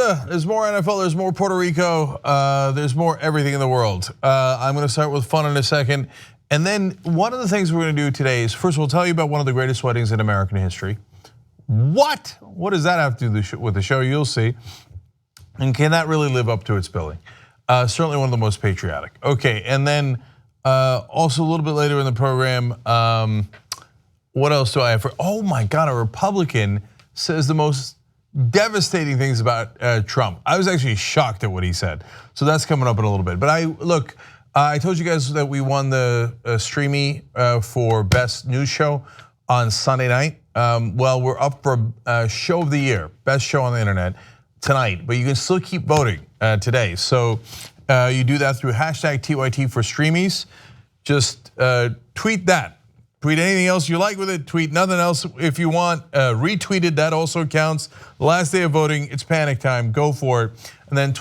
Florida. There's more NFL, there's more Puerto Rico, there's more everything in the world. I'm gonna start with fun in a second. And then one of the things we're gonna do today is, first we'll tell you about one of the greatest weddings in American history. What? What does that have to do with the show? You'll see. And can that really live up to its billing? Certainly one of the most patriotic. Okay, and then also a little bit later in the program, what else do I have for? Oh my God, a Republican says the most devastating things about Trump. I was actually shocked at what he said. So that's coming up in a little bit. But I told you guys that we won the Streamy for Best News Show on Sunday night. Well, we're up for Show of the Year, Best Show on the Internet tonight. But you can still keep voting today. So you do that through hashtag TYT for Streamies. Just tweet that. Tweet anything else you like with it. Tweet nothing else if you want. Retweet it, that also counts. The last day of voting, it's panic time. Go for it. And then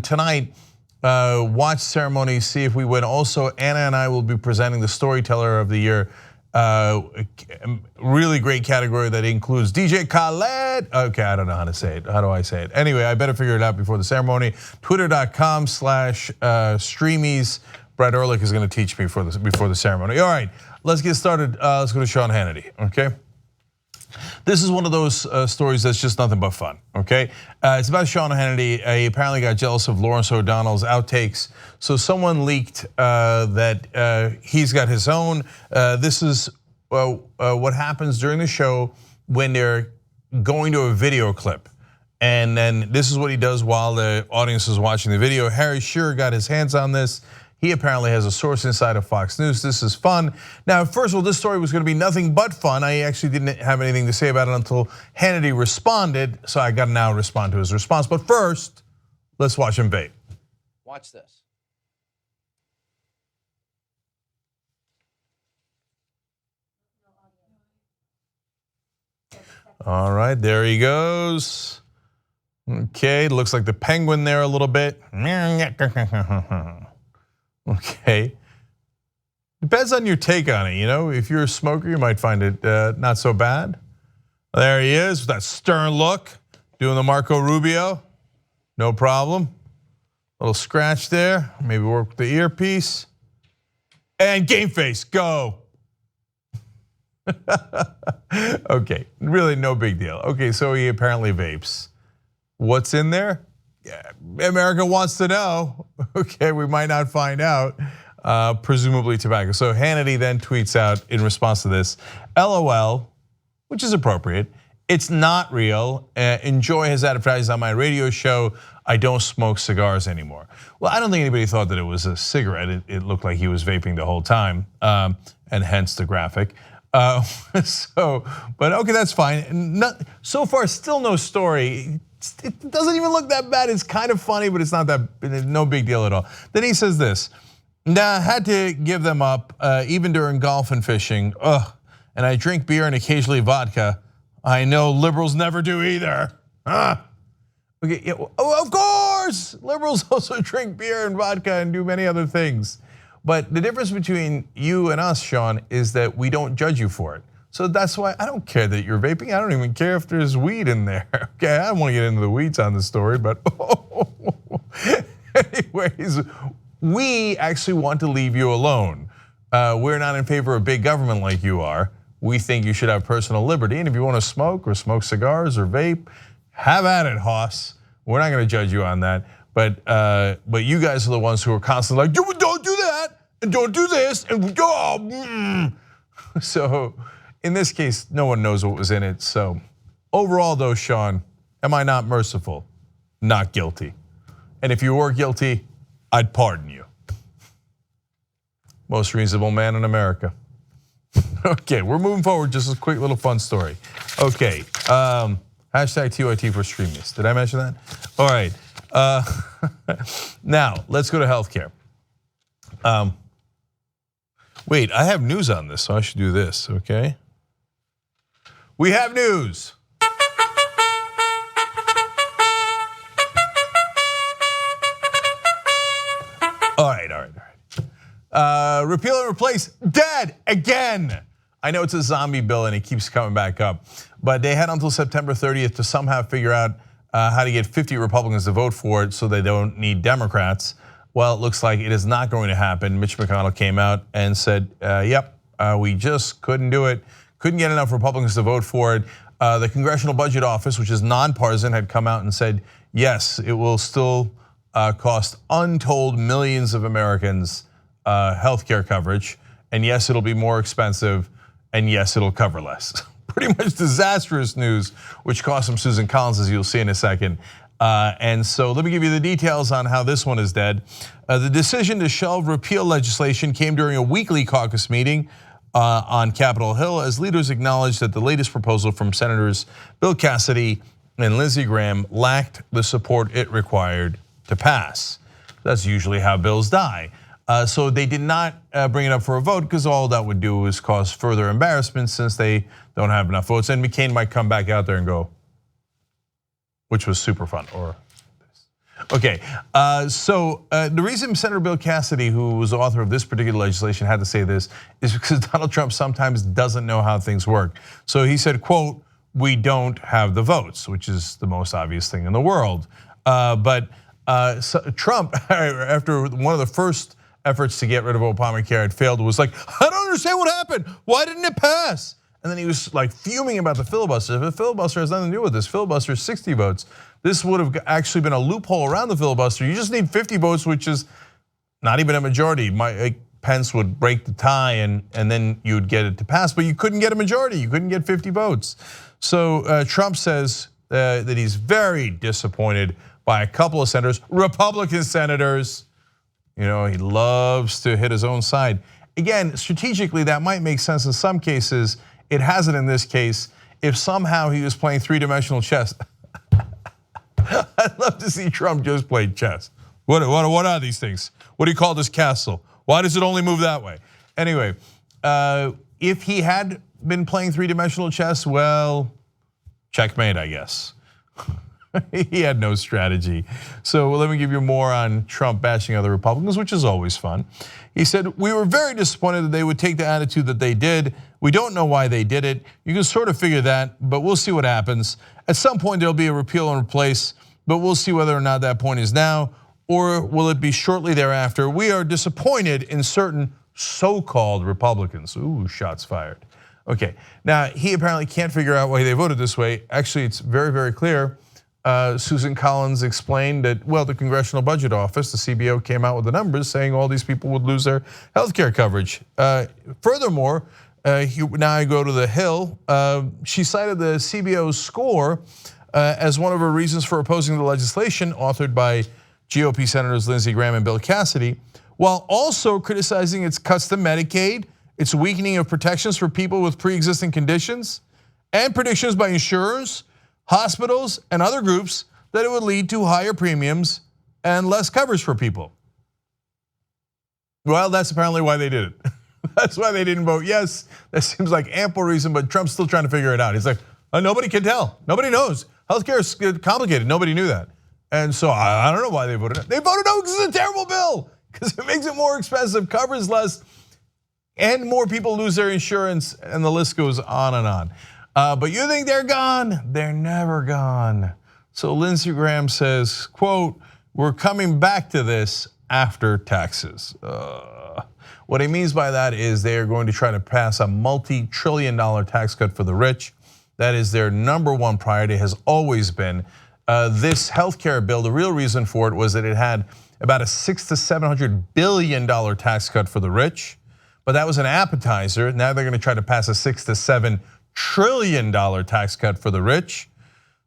tonight, watch ceremony, see if we win. Also, Anna and I will be presenting the Storyteller of the Year. Really great category that includes DJ Khaled. Okay, I don't know how to say it. How do I say it? Anyway, I better figure it out before the ceremony. Twitter.com/streamies. Brad Ehrlich is going to teach me before the ceremony. All right, let's get started. Let's go to Sean Hannity, okay? This is one of those stories that's just nothing but fun, okay? It's about Sean Hannity. He apparently got jealous of Lawrence O'Donnell's outtakes. So someone leaked that he's got his own. This is what happens during the show when they're going to a video clip. And then this is what he does while the audience is watching the video. Harry Shearer got his hands on this. He apparently has a source inside of Fox News. This is fun. Now, first of all, this story was going to be nothing but fun. I actually didn't have anything to say about it until Hannity responded, so I got to now respond to his response. But first, let's watch him vape. Watch this. All right, there he goes. Okay, looks like the penguin there a little bit. Okay, depends on your take on it. You know, if you're a smoker, you might find it not so bad. There he is, with that stern look, doing the Marco Rubio, no problem. Little scratch there, maybe work with the earpiece. And game face, go. Okay, really no big deal. Okay, so he apparently vapes. What's in there? Yeah, America wants to know. Okay, we might not find out. Presumably tobacco. So Hannity then tweets out in response to this, LOL, which is appropriate. It's not real. Enjoy his advertising on my radio show. I don't smoke cigars anymore. Well, I don't think anybody thought that it was a cigarette. It looked like he was vaping the whole time, and hence the graphic. But okay, that's fine. So far, still no story. It doesn't even look that bad. It's kind of funny, but it's not that, no big deal at all. Then he says this, nah, had to give them up, even during golf and fishing. Ugh, and I drink beer and occasionally vodka. I know liberals never do either. Okay, yeah, oh, of course, liberals also drink beer and vodka and do many other things. But the difference between you and us, Sean, is that we don't judge you for it. So that's why I don't care that you're vaping. I don't even care if there's weed in there. Okay, I don't want to get into the weeds on the story, but anyways, we actually want to leave you alone. We're not in favor of big government like you are. We think you should have personal liberty, and if you want to smoke or smoke cigars or vape, have at it, Hoss. We're not going to judge you on that. But you guys are the ones who are constantly like, don't do that, and don't do this, and So in this case, no one knows what was in it. So overall though, Sean, am I not merciful? Not guilty. And if you were guilty, I'd pardon you. Most reasonable man in America. Okay, we're moving forward, just a quick little fun story. Okay, hashtag TYT for Streamies. Did I mention that? All right, now let's go to healthcare. Wait, I have news on this, so I should do this, okay? We have news. All right. Repeal and replace, dead again. I know it's a zombie bill and it keeps coming back up, but they had until September 30th to somehow figure out how to get 50 Republicans to vote for it so they don't need Democrats. Well, it looks like it is not going to happen. Mitch McConnell came out and said, yep, we just couldn't do it. Couldn't get enough Republicans to vote for it. The Congressional Budget Office, which is nonpartisan, had come out and said, yes, it will still cost untold millions of Americans health care coverage. And yes, it'll be more expensive. And yes, it'll cover less. Pretty much disastrous news, which cost some Susan Collins, as you'll see in a second. And so let me give you the details on how this one is dead. The decision to shelve repeal legislation came during a weekly caucus meeting on Capitol Hill as leaders acknowledged that the latest proposal from Senators Bill Cassidy and Lindsey Graham lacked the support it required to pass. That's usually how bills die. So they did not bring it up for a vote because all that would do is cause further embarrassment since they don't have enough votes. And McCain might come back out there and go, which was super fun. Or okay, so the reason Senator Bill Cassidy, who was the author of this particular legislation, had to say this is because Donald Trump sometimes doesn't know how things work. So he said, quote, "We don't have the votes," which is the most obvious thing in the world. But Trump, after one of the first efforts to get rid of Obamacare had failed, was like, I don't understand what happened. Why didn't it pass? And then he was like fuming about the filibuster. The filibuster has nothing to do with this. Filibuster is 60 votes. This would have actually been a loophole around the filibuster. You just need 50 votes, which is not even a majority. Pence would break the tie and then you'd get it to pass, but you couldn't get a majority. You couldn't get 50 votes. So Trump says that he's very disappointed by a couple of senators, Republican senators. You know, he loves to hit his own side. Again, strategically, that might make sense in some cases. It hasn't in this case. If somehow he was playing three-dimensional chess, I'd love to see Trump just play chess. What are these things? What do you call this castle? Why does it only move that way? Anyway, if he had been playing three-dimensional chess, well, checkmate, I guess. He had no strategy. So let me give you more on Trump bashing other Republicans, which is always fun. He said, we were very disappointed that they would take the attitude that they did. We don't know why they did it. You can sort of figure that, but we'll see what happens. At some point, there'll be a repeal and replace, but we'll see whether or not that point is now, or will it be shortly thereafter. We are disappointed in certain so-called Republicans. Ooh, shots fired. Okay, now he apparently can't figure out why they voted this way. Actually, it's very, very clear. Susan Collins explained that, well, the Congressional Budget Office, the CBO, came out with the numbers saying all these people would lose their health care coverage. Furthermore, now I go to the Hill, she cited the CBO's score as one of her reasons for opposing the legislation authored by GOP Senators Lindsey Graham and Bill Cassidy, while also criticizing its cuts to Medicaid, its weakening of protections for people with pre-existing conditions, and predictions by insurers, hospitals, and other groups that it would lead to higher premiums and less coverage for people. Well, that's apparently why they did it. That's why they didn't vote yes. That seems like ample reason, but Trump's still trying to figure it out. He's like, nobody can tell. Nobody knows. Healthcare is complicated. Nobody knew that. And so I don't know why they voted no. They voted no because it's a terrible bill, because it makes it more expensive, covers less, and more people lose their insurance, and the list goes on and on. But you think they're gone? They're never gone. So Lindsey Graham says, quote, we're coming back to this after taxes. What he means by that is they are going to try to pass a multi-trillion-dollar tax cut for the rich. That is their number one priority, has always been. This healthcare bill, the real reason for it was that it had about a $600 to $700 billion tax cut for the rich, but that was an appetizer. Now they're going to try to pass a $6 to $7 trillion tax cut for the rich.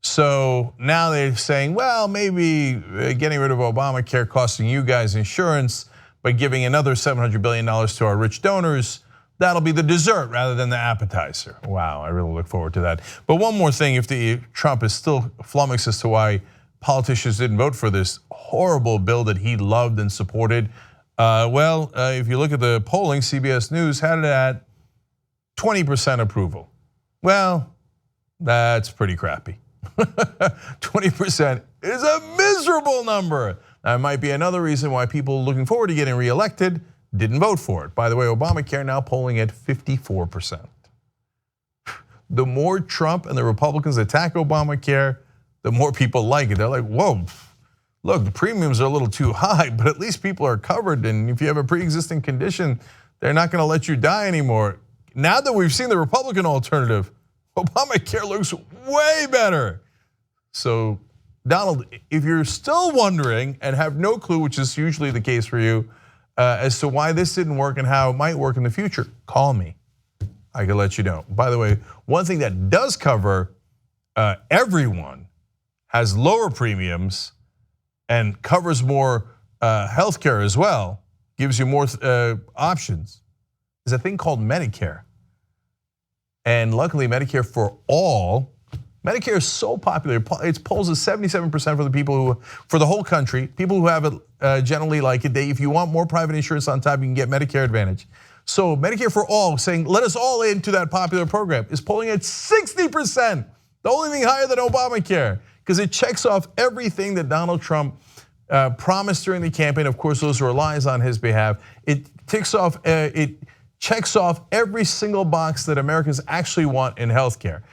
So now they're saying, well, maybe getting rid of Obamacare costing you guys insurance, but giving another $700 billion to our rich donors, that'll be the dessert rather than the appetizer. Wow, I really look forward to that. But one more thing, if Trump is still flummoxed as to why politicians didn't vote for this horrible bill that he loved and supported, if you look at the polling, CBS News had it at 20% approval. Well, that's pretty crappy. 20% is a miserable number. That might be another reason why people looking forward to getting reelected didn't vote for it. By the way, Obamacare now polling at 54%. The more Trump and the Republicans attack Obamacare, the more people like it. They're like, whoa, look, the premiums are a little too high, but at least people are covered. And if you have a pre-existing condition, they're not gonna let you die anymore. Now that we've seen the Republican alternative, Obamacare looks way better. So Donald, if you're still wondering and have no clue, which is usually the case for you, as to why this didn't work and how it might work in the future, call me. I can let you know. By the way, one thing that does cover everyone, has lower premiums and covers more healthcare as well, gives you more options, is a thing called Medicare. And luckily, Medicare for all, Medicare is so popular. It polls as 77% for the people who, for the whole country, people who have it generally like it. If you want more private insurance on top, you can get Medicare Advantage. So Medicare for all, saying let us all into that popular program, is polling at 60%. The only thing higher than Obamacare, because it checks off everything that Donald Trump promised during the campaign. Of course, those were lies on his behalf. It checks off every single box that Americans actually want in healthcare.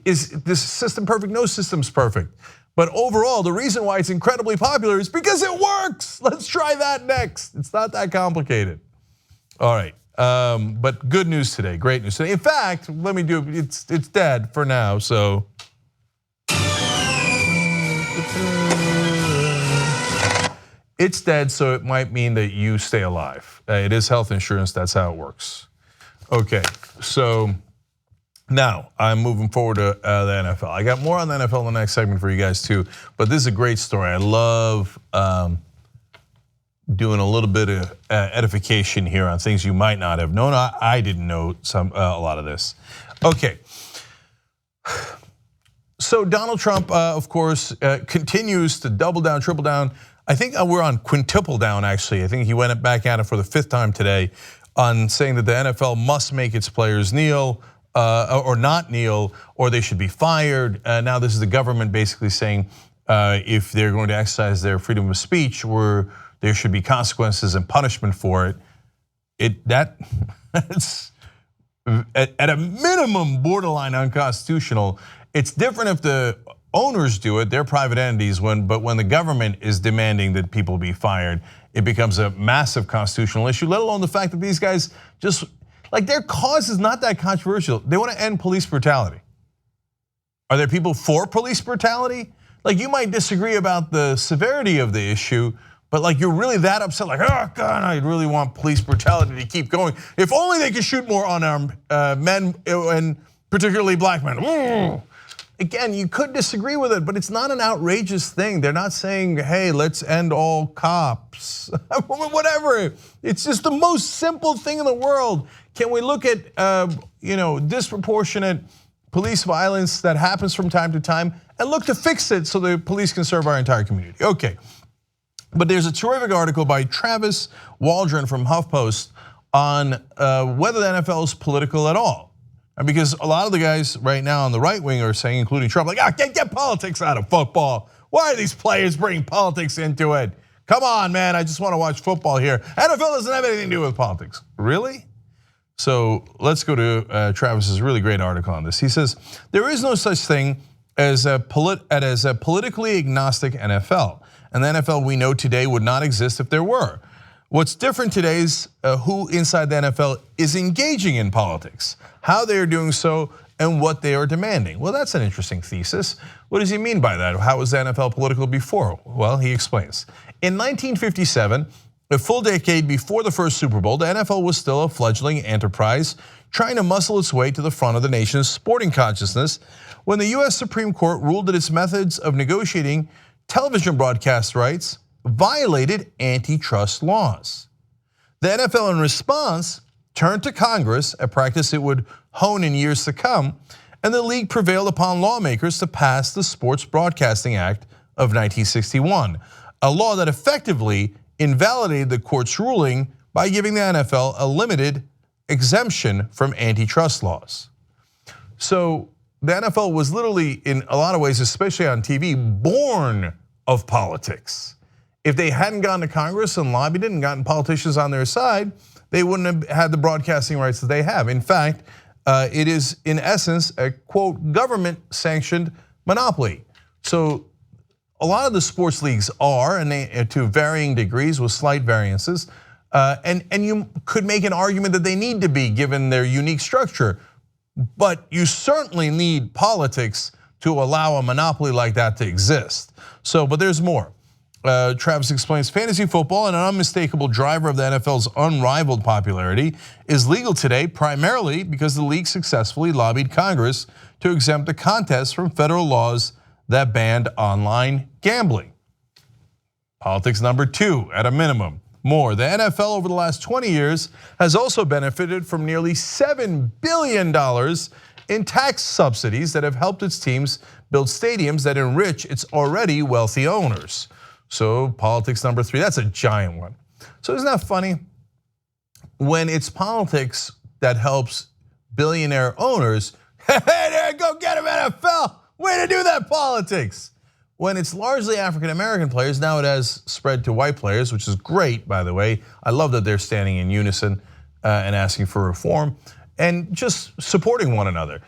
Is this system perfect? No system's perfect. But overall, the reason why it's incredibly popular is because it works. Let's try that next. It's not that complicated. All right, but good news today, great news today. In fact, let me do, it's dead for now, so. It's dead, so it might mean that you stay alive. It is health insurance, that's how it works. Okay, so now I'm moving forward to the NFL. I got more on the NFL in the next segment for you guys too, but this is a great story. I love doing a little bit of edification here on things you might not have known. I didn't know a lot of this. Okay. So Donald Trump, of course, continues to double down, triple down. I think we're on quintuple down, actually. I think he went back at it for the 5th time today on saying that the NFL must make its players kneel or not kneel, or they should be fired. Now this is the government basically saying if they're going to exercise their freedom of speech, there should be consequences and punishment for it. That's at a minimum borderline unconstitutional. It's different if the owners do it, they're private entities, but when the government is demanding that people be fired, it becomes a massive constitutional issue, let alone the fact that these guys just, like, their cause is not that controversial. They want to end police brutality. Are there people for police brutality? Like, you might disagree about the severity of the issue, but like you're really that upset, like, oh God, I really want police brutality to keep going. If only they could shoot more unarmed men and particularly black men. Ooh. Again, you could disagree with it, but it's not an outrageous thing. They're not saying, hey, let's end all cops, whatever. It's just the most simple thing in the world. Can we look at disproportionate police violence that happens from time to time and look to fix it so the police can serve our entire community? Okay, but there's a terrific article by Travis Waldron from HuffPost on whether the NFL is political at all. Because a lot of the guys right now on the right wing are saying, including Trump, like, get politics out of football. Why are these players bringing politics into it? Come on, man, I just want to watch football here. NFL doesn't have anything to do with politics. Really? So let's go to Travis's really great article on this. He says, there is no such thing as a politically agnostic NFL. And the NFL we know today would not exist if there were. What's different today is who inside the NFL is engaging in politics, how they are doing so, and what they are demanding. Well, that's an interesting thesis. What does he mean by that? How was the NFL political before? Well, he explains. In 1957, a full decade before the first Super Bowl, the NFL was still a fledgling enterprise trying to muscle its way to the front of the nation's sporting consciousness when the US Supreme Court ruled that its methods of negotiating television broadcast rights violated antitrust laws. The NFL, in response, turned to Congress, a practice it would hone in years to come, and the league prevailed upon lawmakers to pass the Sports Broadcasting Act of 1961, a law that effectively invalidated the court's ruling by giving the NFL a limited exemption from antitrust laws. So the NFL was literally, in a lot of ways, especially on TV, born of politics. If they hadn't gone to Congress and lobbied it and gotten politicians on their side, they wouldn't have had the broadcasting rights that they have. In fact, it is in essence a quote government sanctioned monopoly. So a lot of the sports leagues are, and they to varying degrees with slight variances. And you could make an argument that they need to be given their unique structure. But you certainly need politics to allow a monopoly like that to exist. But there's more. Travis explains fantasy football, and an unmistakable driver of the NFL's unrivaled popularity, is legal today primarily because the league successfully lobbied Congress to exempt the contest from federal laws that banned online gambling. Politics number 2, at a minimum. More, the NFL over the last 20 years has also benefited from nearly $7 billion in tax subsidies that have helped its teams build stadiums that enrich its already wealthy owners. So politics number 3, that's a giant one. So isn't that funny? When it's politics that helps billionaire owners, hey, there, go get him, NFL, way to do that, politics. When it's largely African American players, now it has spread to white players, which is great, by the way. I love that they're standing in unison and asking for reform and just supporting one another.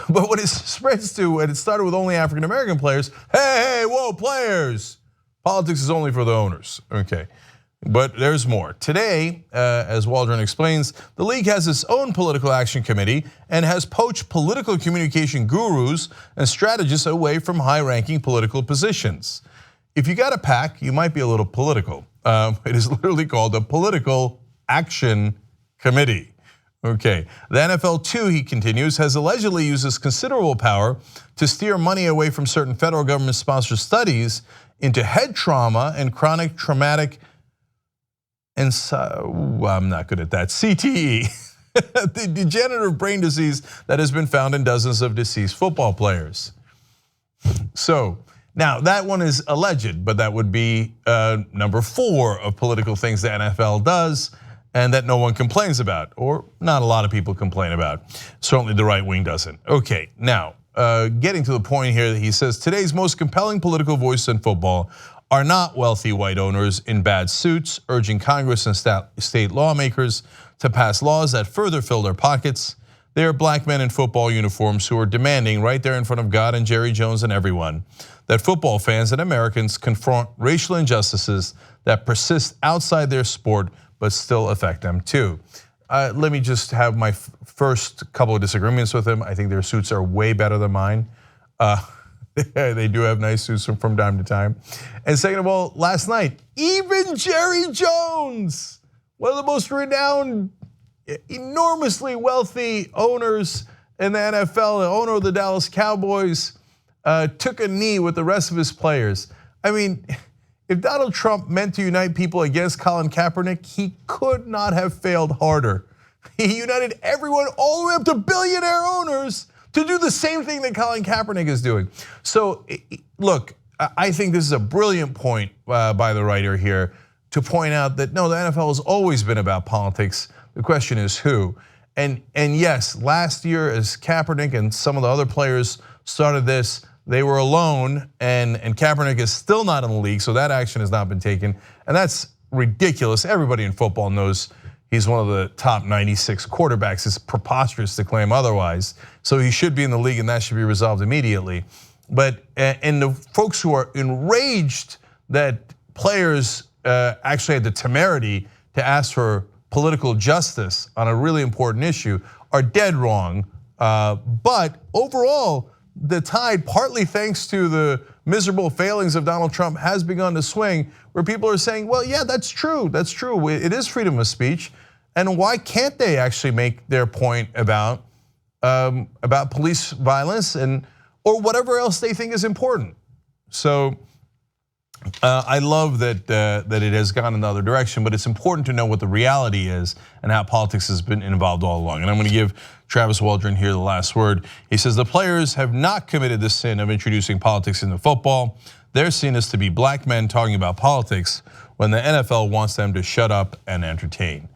But when it spreads to, and it started with only African American players, hey, whoa, players. Politics is only for the owners, okay. But there's more. Today, as Waldron explains, the league has its own political action committee and has poached political communication gurus and strategists away from high-ranking political positions. If you got a PAC, you might be a little political. It is literally called the Political Action Committee. Okay, the NFL too, he continues, has allegedly used this considerable power to steer money away from certain federal government-sponsored studies into head trauma and chronic traumatic, and so, I'm not good at that, CTE, the degenerative brain disease that has been found in dozens of deceased football players. So, now that one is alleged, but that would be number 4 of political things the NFL does and that no one complains about, or not a lot of people complain about. Certainly the right wing doesn't. Okay, now, getting to the point here that he says, today's most compelling political voice in football are not wealthy white owners in bad suits urging Congress and state lawmakers to pass laws that further fill their pockets. They are black men in football uniforms who are demanding right there in front of God and Jerry Jones and everyone that football fans and Americans confront racial injustices that persist outside their sport but still affect them too. Let me just have my first couple of disagreements with him. I think their suits are way better than mine. They do have nice suits from time to time. And second of all, last night, even Jerry Jones, one of the most renowned, enormously wealthy owners in the NFL, the owner of the Dallas Cowboys, took a knee with the rest of his players. I mean, if Donald Trump meant to unite people against Colin Kaepernick, he could not have failed harder. He united everyone all the way up to billionaire owners to do the same thing that Colin Kaepernick is doing. So look, I think this is a brilliant point by the writer here to point out that no, the NFL has always been about politics. The question is who. And yes, last year as Kaepernick and some of the other players started this, they were alone, and Kaepernick is still not in the league, so that action has not been taken. And that's ridiculous. Everybody in football knows he's one of the top 96 quarterbacks. It's preposterous to claim otherwise. So he should be in the league and that should be resolved immediately. But and the folks who are enraged that players actually had the temerity to ask for political justice on a really important issue are dead wrong. But overall, the tide, partly thanks to the miserable failings of Donald Trump, has begun to swing where people are saying, well, yeah, that's true. That's true. It is freedom of speech. And why can't they actually make their point about police violence or whatever else they think is important? So I love that it has gone in the other direction, but it's important to know what the reality is and how politics has been involved all along. And I'm going to give Travis Waldron here the last word. He says the players have not committed the sin of introducing politics into football. Their sin is to be black men talking about politics when the NFL wants them to shut up and entertain.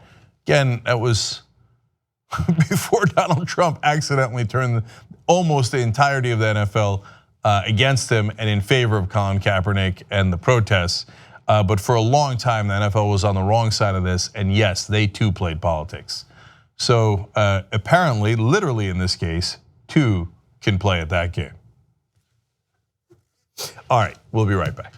Again, that was before Donald Trump accidentally turned almost the entirety of the NFL against him and in favor of Colin Kaepernick and the protests. But for a long time, the NFL was on the wrong side of this, and yes, they too played politics. So apparently, literally in this case, two can play at that game. All right, we'll be right back.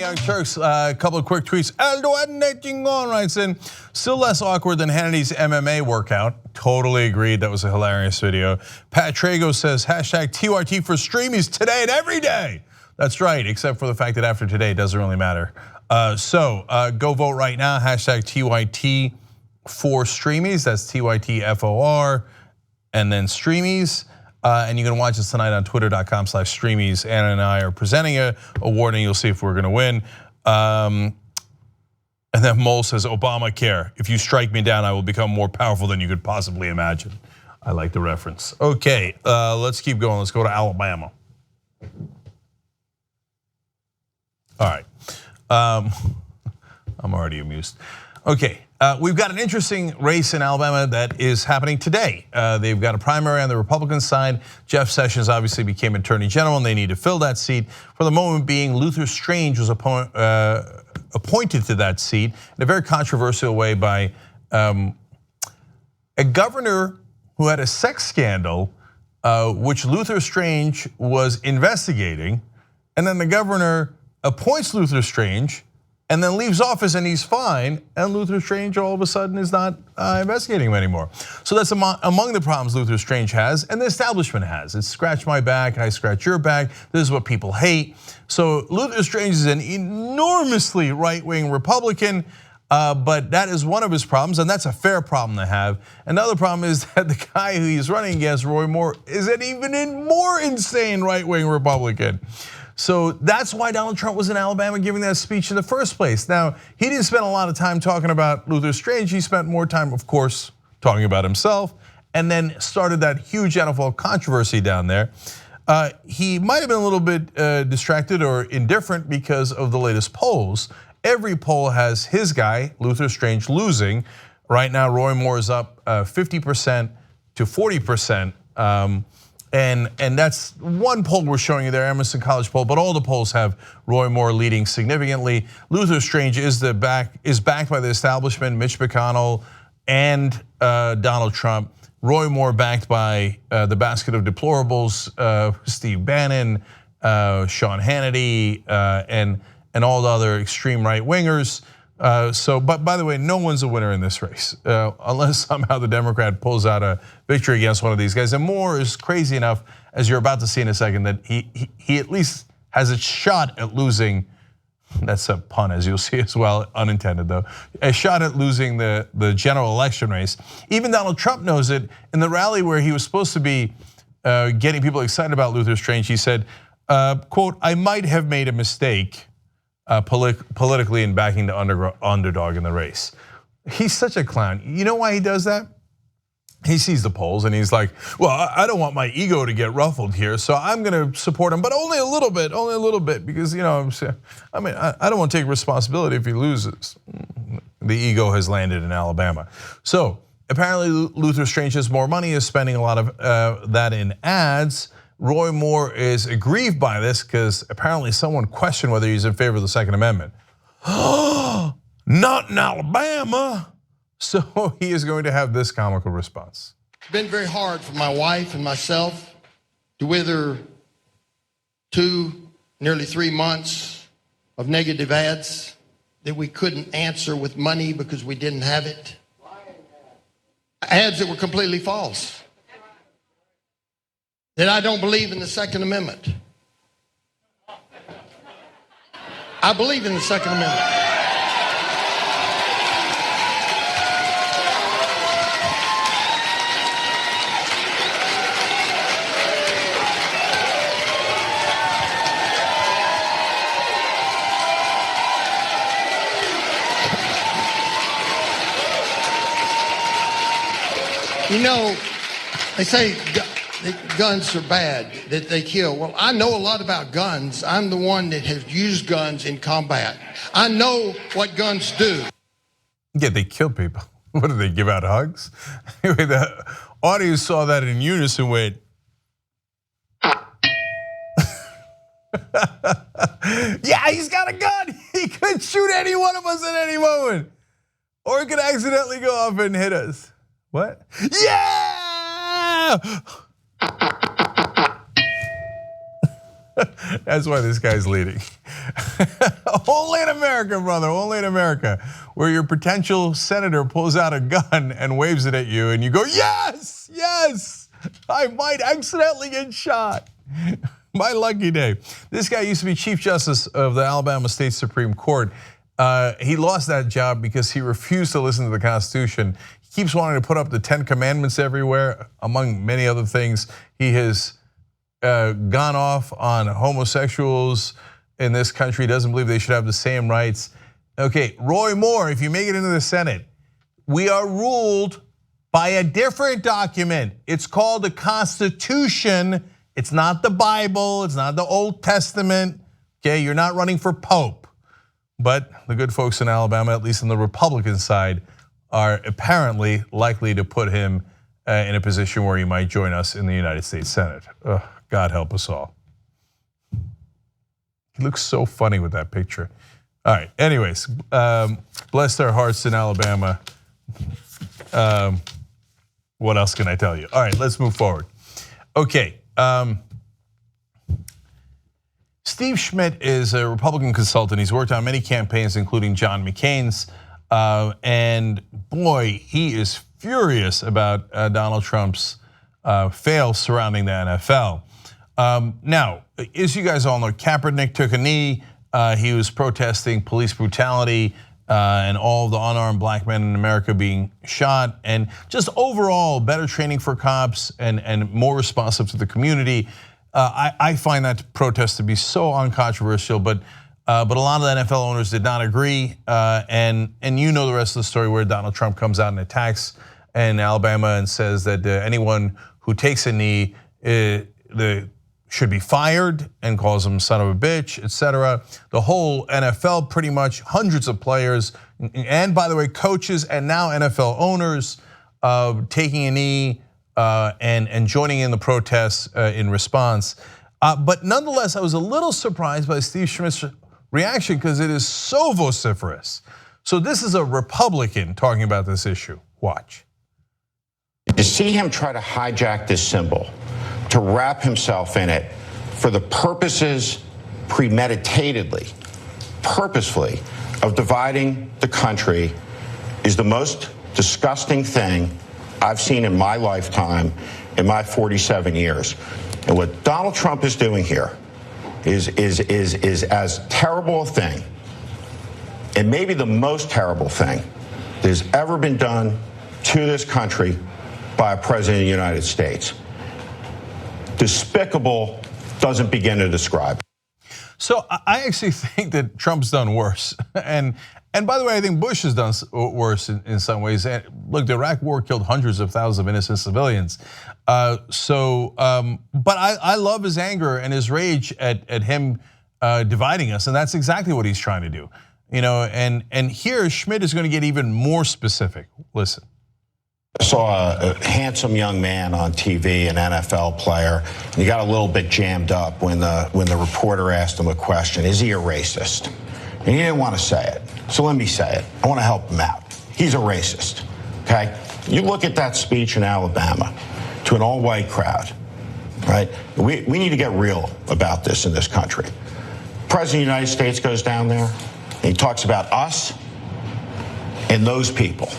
Young Turks. A couple of quick tweets. El Duende Chingon writes in, still less awkward than Hannity's MMA workout. Totally agreed, that was a hilarious video. Pat Trago says, hashtag TYT for streamies today and every day. That's right, except for the fact that after today, it doesn't really matter. Go vote right now, hashtag TYT for streamies. That's TYTFOR and then streamies. And you can watch us tonight on twitter.com/streamies. Anna and I are presenting a award, and you'll see if we're gonna win. And then Mole says, Obamacare. If you strike me down, I will become more powerful than you could possibly imagine. I like the reference. Okay, let's keep going. Let's go to Alabama. All right, I'm already amused. Okay, we've got an interesting race in Alabama that is happening today. They've got a primary on the Republican side. Jeff Sessions obviously became Attorney General and they need to fill that seat. For the moment being, Luther Strange was appointed to that seat in a very controversial way by a governor who had a sex scandal, which Luther Strange was investigating, and then the governor appoints Luther Strange and then leaves office and he's fine, and Luther Strange all of a sudden is not investigating him anymore. So that's among the problems Luther Strange has and the establishment has. It's scratch my back, I scratch your back. This is what people hate. So Luther Strange is an enormously right-wing Republican, but that is one of his problems, and that's a fair problem to have. Another problem is that the guy who he's running against, Roy Moore, is an even more insane right-wing Republican. So that's why Donald Trump was in Alabama giving that speech in the first place. Now, he didn't spend a lot of time talking about Luther Strange. He spent more time, of course, talking about himself, and then started that huge NFL controversy down there. He might have been a little bit distracted or indifferent because of the latest polls. Every poll has his guy, Luther Strange, losing. Right now, Roy Moore is up 50% to 40%. And that's one poll we're showing you there, Emerson College poll, but all the polls have Roy Moore leading significantly. Luther Strange is backed by the establishment, Mitch McConnell and Donald Trump. Roy Moore backed by the basket of deplorables, Steve Bannon, Sean Hannity, and all the other extreme right wingers. But by the way, no one's a winner in this race unless somehow the Democrat pulls out a victory against one of these guys. And Moore is crazy enough, as you're about to see in a second, that he at least has a shot at losing. That's a pun, as you'll see as well, unintended though. A shot at losing the general election race. Even Donald Trump knows it. In the rally where he was supposed to be getting people excited about Luther Strange, he said, "quote I might have made a mistake." Politically in backing the underdog in the race. He's such a clown. You know why he does that? He sees the polls and he's like, well, I don't want my ego to get ruffled here, so I'm gonna support him, but only a little bit, because I don't want to take responsibility if he loses. The ego has landed in Alabama. So apparently Luther Strange has more money, is spending a lot of that in ads. Roy Moore is aggrieved by this because apparently someone questioned whether he's in favor of the Second Amendment. Not in Alabama. So he is going to have this comical response. It's been very hard for my wife and myself to wither nearly 3 months of negative ads that we couldn't answer with money because we didn't have it. Ads that were completely false. That I don't believe in the Second Amendment. I believe in the Second Amendment. You know, they say guns are bad, that they kill. Well, I know a lot about guns. I'm the one that has used guns in combat. I know what guns do. Yeah, they kill people. What do they give out hugs? Anyway, the audience saw that in unison went. Yeah, he's got a gun. He could shoot any one of us at any moment. Or he could accidentally go off and hit us. What? Yeah! That's why this guy's leading. Only in America, brother, only in America, where your potential senator pulls out a gun and waves it at you and you go, yes, yes, I might accidentally get shot. My lucky day. This guy used to be Chief Justice of the Alabama State Supreme Court. He lost that job because he refused to listen to the Constitution. He keeps wanting to put up the 10 Commandments everywhere, among many other things. He has gone off on homosexuals in this country, doesn't believe they should have the same rights. Okay, Roy Moore, if you make it into the Senate, we are ruled by a different document. It's called the Constitution. It's not the Bible, it's not the Old Testament. Okay, you're not running for Pope. But the good folks in Alabama, at least on the Republican side, are apparently likely to put him in a position where he might join us in the United States Senate. Ugh, God help us all. He looks so funny with that picture. All right, anyways, bless their hearts in Alabama. What else can I tell you? All right, let's move forward. Okay. Steve Schmidt is a Republican consultant. He's worked on many campaigns, including John McCain's. And boy, he is furious about Donald Trump's fails surrounding the NFL. Now, as you guys all know, Kaepernick took a knee. He was protesting police brutality and all the unarmed black men in America being shot, and just overall better training for cops and more responsive to the community. I find that protest to be so uncontroversial, but a lot of the NFL owners did not agree, and you know the rest of the story where Donald Trump comes out and attacks in Alabama and says that anyone who takes a knee should be fired and calls him son of a bitch, etc. The whole NFL, pretty much hundreds of players, and by the way, coaches and now NFL owners taking a knee and joining in the protests in response. But nonetheless, I was a little surprised by Steve Schmidt's reaction because it is so vociferous. So this is a Republican talking about this issue. Watch. To see him try to hijack this symbol, to wrap himself in it for the purposes premeditatedly, purposefully of dividing the country is the most disgusting thing I've seen in my lifetime, in my 47 years. And what Donald Trump is doing here is as terrible a thing, and maybe the most terrible thing that has ever been done to this country by a president of the United States. Despicable doesn't begin to describe. So I actually think that Trump's done worse. And by the way, I think Bush has done worse in some ways. And look, the Iraq war killed hundreds of thousands of innocent civilians. But I love his anger and his rage at him dividing us, and that's exactly what he's trying to do. You know, and here Schmidt is going to get even more specific. Listen. I saw a handsome young man on TV, an NFL player, and he got a little bit jammed up when the reporter asked him a question, is he a racist? And he didn't want to say it, so let me say it. I want to help him out. He's a racist, okay? You look at that speech in Alabama to an all-white crowd, right? We need to get real about this in this country. President of the United States goes down there, and he talks about us and those people.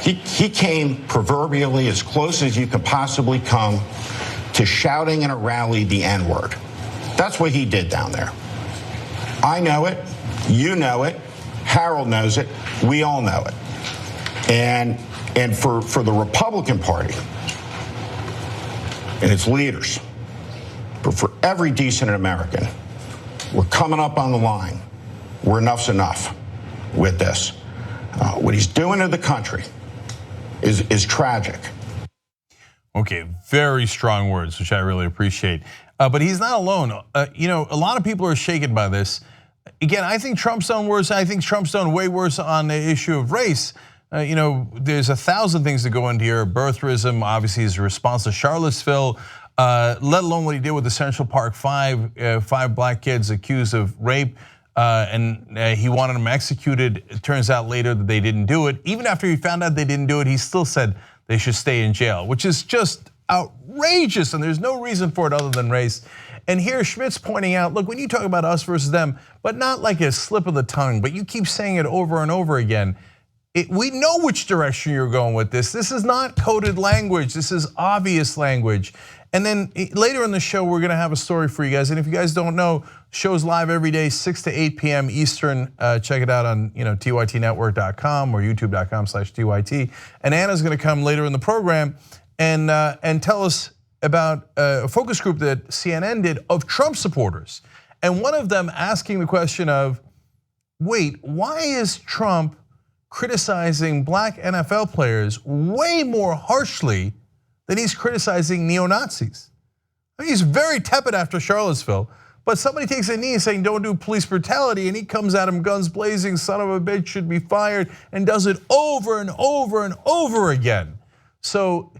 He came proverbially as close as you could possibly come to shouting in a rally the N-word. That's what he did down there. I know it, you know it, Harold knows it, we all know it. And for the Republican Party and its leaders, but for every decent American, we're coming up on the line where enough's enough with this. What he's doing to the country is tragic. Okay, very strong words, which I really appreciate. But he's not alone. You know, a lot of people are shaken by this. Again, I think Trump's done worse. I think Trump's done way worse on the issue of race. You know, there's 1,000 things that go into here. Birtherism, obviously, his response to Charlottesville, let alone what he did with the Central Park five black kids accused of rape. And he wanted them executed. It turns out later that they didn't do it. Even after he found out they didn't do it, he still said they should stay in jail, which is just outrageous, and there's no reason for it other than race. And here Schmidt's pointing out, look, when you talk about us versus them, but not like a slip of the tongue, but you keep saying it over and over again. We know which direction you're going with this. This is not coded language. This is obvious language. And then later in the show, we're gonna have a story for you guys. And if you guys don't know, show's live every day, 6 to 8 p.m. Eastern. Check it out on tytnetwork.com or youtube.com/tyt. And Anna's gonna come later in the program and tell us about a focus group that CNN did of Trump supporters. And one of them asking the question of, wait, why is Trump criticizing black NFL players way more harshly than he's criticizing neo-Nazis? I mean, he's very tepid after Charlottesville, but somebody takes a knee saying don't do police brutality, and he comes at him guns blazing, son of a bitch should be fired, and does it over and over and over again. So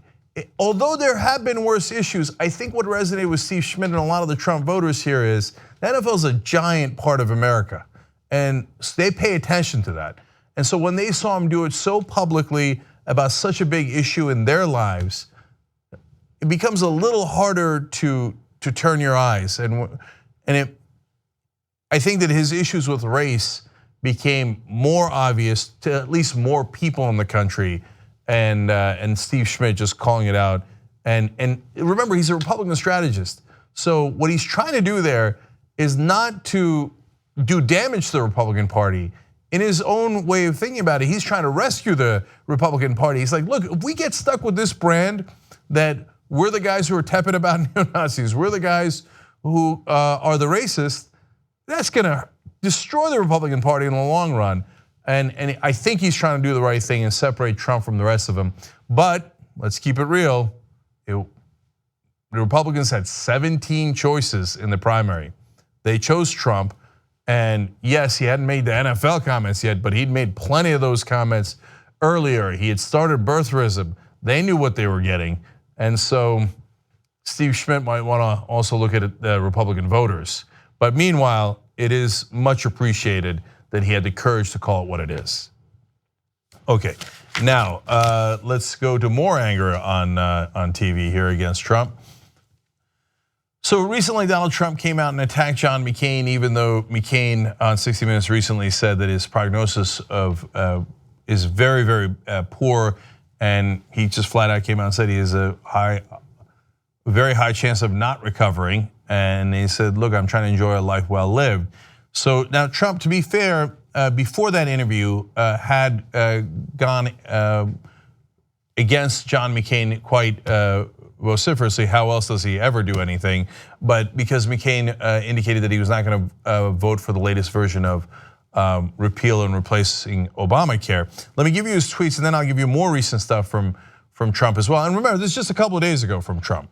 although there have been worse issues, I think what resonated with Steve Schmidt and a lot of the Trump voters here is the NFL is a giant part of America, and they pay attention to that. And so when they saw him do it so publicly about such a big issue in their lives, it becomes a little harder to turn your eyes. I think that his issues with race became more obvious to at least more people in the country, and Steve Schmidt just calling it out. And remember, he's a Republican strategist. So what he's trying to do there is not to do damage to the Republican Party. In his own way of thinking about it, he's trying to rescue the Republican Party. He's like, look, if we get stuck with this brand that we're the guys who are tepid about neo-Nazis, we're the guys who are the racists, that's gonna destroy the Republican Party in the long run. And I think he's trying to do the right thing and separate Trump from the rest of them. But let's keep it real. The Republicans had 17 choices in the primary. They chose Trump. And yes, he hadn't made the NFL comments yet, but he'd made plenty of those comments earlier. He had started birtherism. They knew what they were getting. And so Steve Schmidt might want to also look at the Republican voters. But meanwhile, it is much appreciated that he had the courage to call it what it is. Okay, now let's go to more anger on TV here against Trump. So recently, Donald Trump came out and attacked John McCain, even though McCain on 60 Minutes recently said that his prognosis is very, very poor, and he just flat out came out and said he has a very high chance of not recovering. And he said, "Look, I'm trying to enjoy a life well lived." So now Trump, to be fair, before that interview, had gone against John McCain quite vociferously. How else does he ever do anything? But because McCain indicated that he was not going to vote for the latest version of repeal and replacing Obamacare. Let me give you his tweets, and then I'll give you more recent stuff from Trump as well. And remember, this is just a couple of days ago from Trump.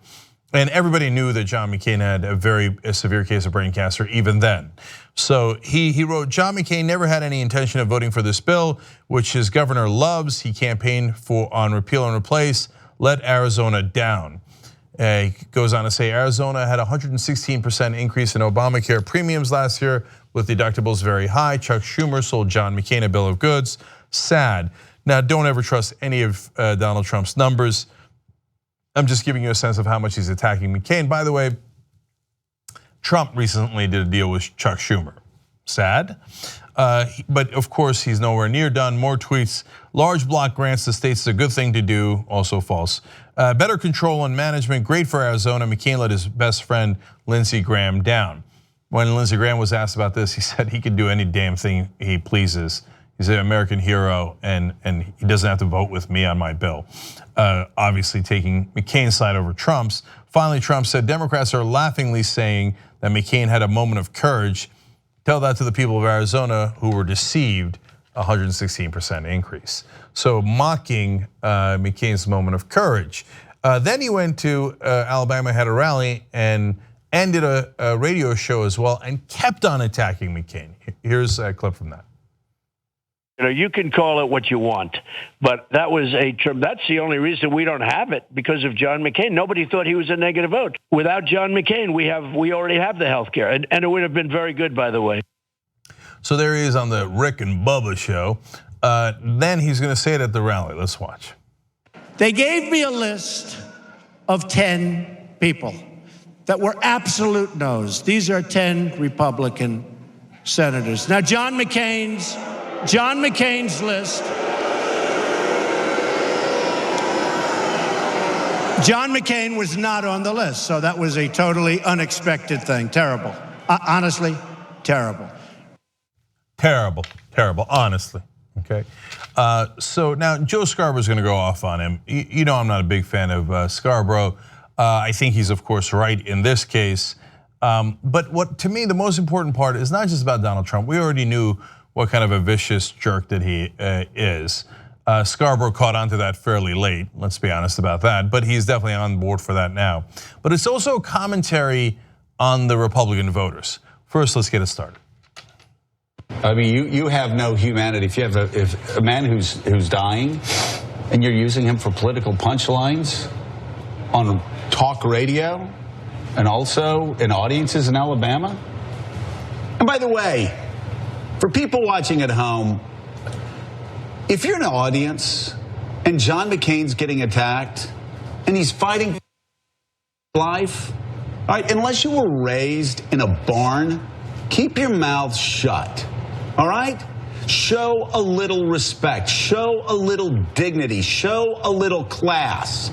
And everybody knew that John McCain had a very severe case of brain cancer even then. So he wrote, John McCain never had any intention of voting for this bill, which his governor loves. He campaigned on repeal and replace. Let Arizona down. He goes on to say Arizona had a 116% increase in Obamacare premiums last year with deductibles very high. Chuck Schumer sold John McCain a bill of goods. Sad. Now, don't ever trust any of Donald Trump's numbers. I'm just giving you a sense of how much he's attacking McCain. By the way, Trump recently did a deal with Chuck Schumer. Sad. But of course, he's nowhere near done. More tweets. Large block grants to states is a good thing to do. Also false. Better control and management. Great for Arizona. McCain let his best friend Lindsey Graham down. When Lindsey Graham was asked about this, he said he could do any damn thing he pleases. He's an American hero, and he doesn't have to vote with me on my bill. Obviously taking McCain's side over Trump's. Finally, Trump said Democrats are laughingly saying that McCain had a moment of courage. Tell that to the people of Arizona who were deceived, 116% increase. So mocking McCain's moment of courage. Then he went to Alabama, had a rally, and ended a radio show as well, and kept on attacking McCain. Here's a clip from that. You know, you can call it what you want, but that's the only reason we don't have it, because of John McCain. Nobody thought he was a negative vote. Without John McCain, we already have the health care, and it would have been very good, by the way. So there he is on the Rick and Bubba show. Then he's going to say it at the rally. Let's watch. They gave me a list of 10 people that were absolute no's. These are 10 Republican senators. Now, John McCain's list. John McCain was not on the list, so that was a totally unexpected thing. Terrible. Honestly, terrible. Terrible, honestly, okay? So now Joe Scarborough's gonna go off on him. You know I'm not a big fan of Scarborough. I think he's, of course, right in this case. But what, to me, the most important part is not just about Donald Trump. We already knew what kind of a vicious jerk that he is. Scarborough caught on to that fairly late, let's be honest about that, but he's definitely on board for that now. But it's also a commentary on the Republican voters. First, let's get it started. I mean, you have no humanity. If a man who's dying and you're using him for political punchlines on talk radio and also in audiences in Alabama. And by the way, for people watching at home, if you're in an audience and John McCain's getting attacked and he's fighting for life, all right, unless you were raised in a barn, keep your mouth shut, all right? Show a little respect, show a little dignity, show a little class.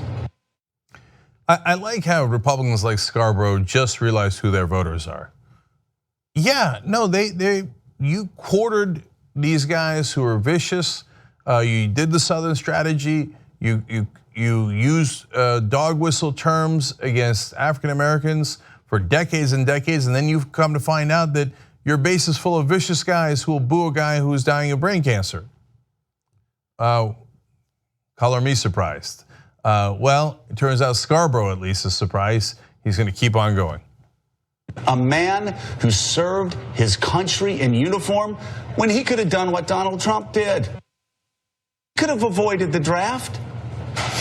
I like how Republicans like Scarborough just realized who their voters are. Yeah, no, you quartered these guys who are vicious. You did the Southern strategy. You used dog whistle terms against African Americans for decades and decades, and then you've come to find out that your base is full of vicious guys who will boo a guy who's dying of brain cancer. Color me surprised. Well, it turns out Scarborough at least is surprised. He's going to keep on going. A man who served his country in uniform when he could have done what Donald Trump did. Could have avoided the draft.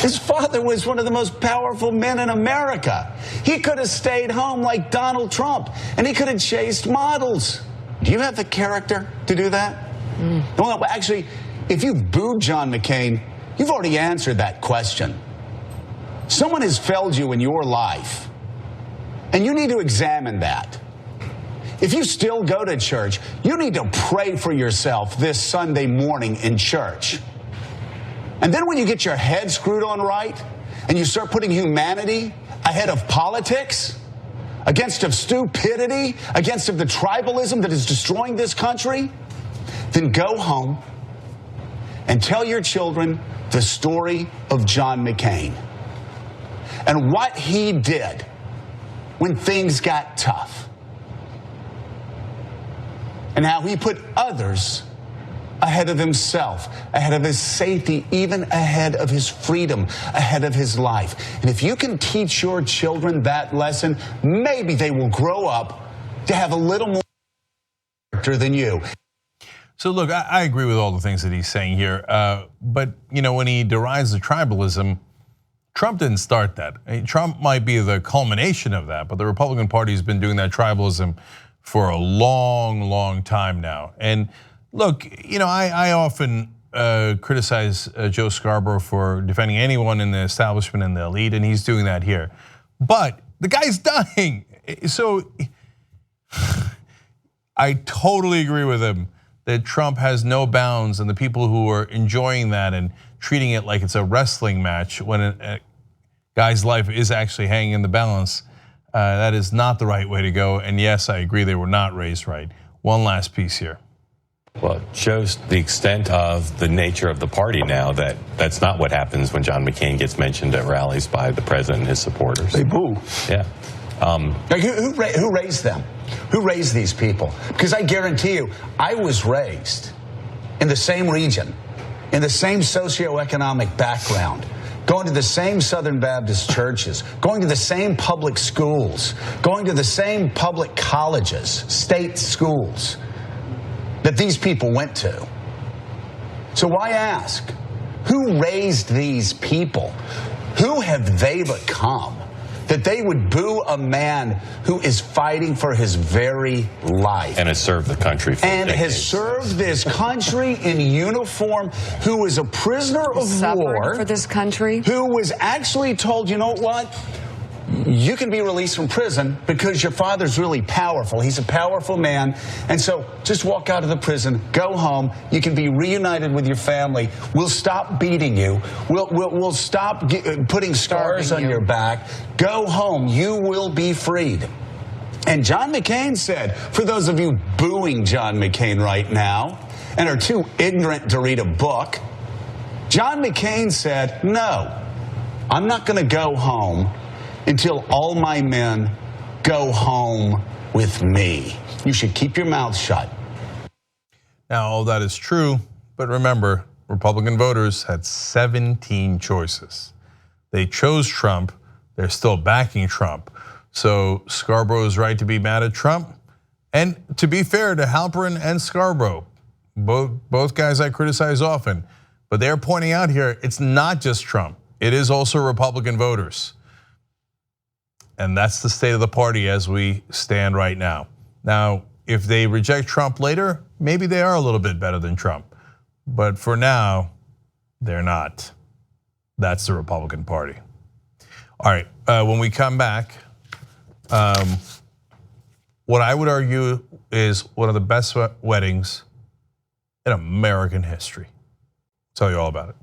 His father was one of the most powerful men in America. He could have stayed home like Donald Trump, and he could have chased models. Do you have the character to do that? Well, actually, if you booed John McCain, you've already answered that question. Someone has failed you in your life, and you need to examine that. If you still go to church, you need to pray for yourself this Sunday morning in church. And then when you get your head screwed on right, and you start putting humanity ahead of politics, against of stupidity, against of the tribalism that is destroying this country, then go home and tell your children the story of John McCain and what he did when things got tough, and how he put others ahead of himself, ahead of his safety, even ahead of his freedom, ahead of his life. And if you can teach your children that lesson, maybe they will grow up to have a little more character than you. So look, I agree with all the things that he's saying here, but when he derides the tribalism, Trump didn't start that. Trump might be the culmination of that, but the Republican Party has been doing that tribalism for a long, long time now. And look, I often criticize Joe Scarborough for defending anyone in the establishment and the elite, and he's doing that here. But the guy's dying, so I totally agree with him that Trump has no bounds, and the people who are enjoying that and treating it like it's a wrestling match when a guy's life is actually hanging in the balance, that is not the right way to go. And yes, I agree they were not raised right. One last piece here. Well, it shows the extent of the nature of the party now that that's not what happens when John McCain gets mentioned at rallies by the president and his supporters. They boo. Yeah. Who raised them? Who raised these people? Because I guarantee you, I was raised in the same region, in the same socioeconomic background, going to the same Southern Baptist churches, going to the same public schools, going to the same public colleges, state schools that these people went to. So why ask? Who raised these people? Who have they become that they would boo a man who is fighting for his very life. And has served the country for and decades. has served this country in uniform, who is a prisoner of war for this country, who was actually told, you know what? You can be released from prison because your father's really powerful. He's a powerful man. And so just walk out of the prison, go home. You can be reunited with your family. We'll stop beating you. We'll stop putting scars on your back. Go home. You will be freed. And John McCain said, for those of you booing John McCain right now and are too ignorant to read a book, John McCain said, no, I'm not going to go home until all my men go home with me. You should keep your mouth shut. Now, all that is true, but remember, Republican voters had 17 choices. They chose Trump. They're still backing Trump. So Scarborough is right to be mad at Trump. And to be fair to Halperin and Scarborough, both guys I criticize often, but they're pointing out here, it's not just Trump. It is also Republican voters. And that's the state of the party as we stand right now. Now, if they reject Trump later, maybe they are a little bit better than Trump. But for now, they're not. That's the Republican Party. All right, when we come back, what I would argue is one of the best weddings in American history. I'll tell you all about it.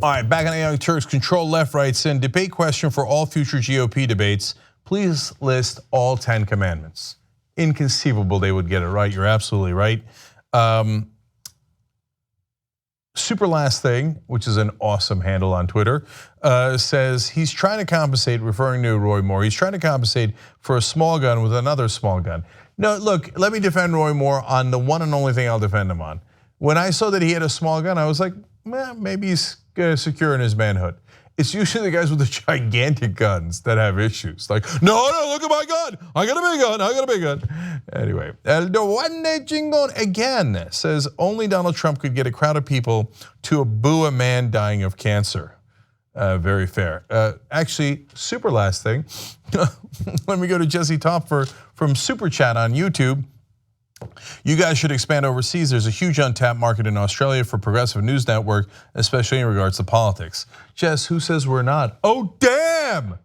All right, back on the Young Turks, Control Left writes in, debate question for all future GOP debates. Please list all 10 commandments. Inconceivable they would get it right. You're absolutely right. Super Last Thing, which is an awesome handle on Twitter, says he's trying to compensate, referring to Roy Moore, he's trying to compensate for a small gun with another small gun. No, look, let me defend Roy Moore on the one and only thing I'll defend him on. When I saw that he had a small gun, I was like, maybe he's secure in his manhood. It's usually the guys with the gigantic guns that have issues. Like, no, look at my gun. I got a big gun. Anyway, El Duende Chingon again says only Donald Trump could get a crowd of people to boo a man dying of cancer. Very fair. Actually, super last thing. Let me go to Jesse Topfer from Super Chat on YouTube. You guys should expand overseas. There's a huge untapped market in Australia for progressive news network, especially in regards to politics. Jess, who says we're not? Oh, damn!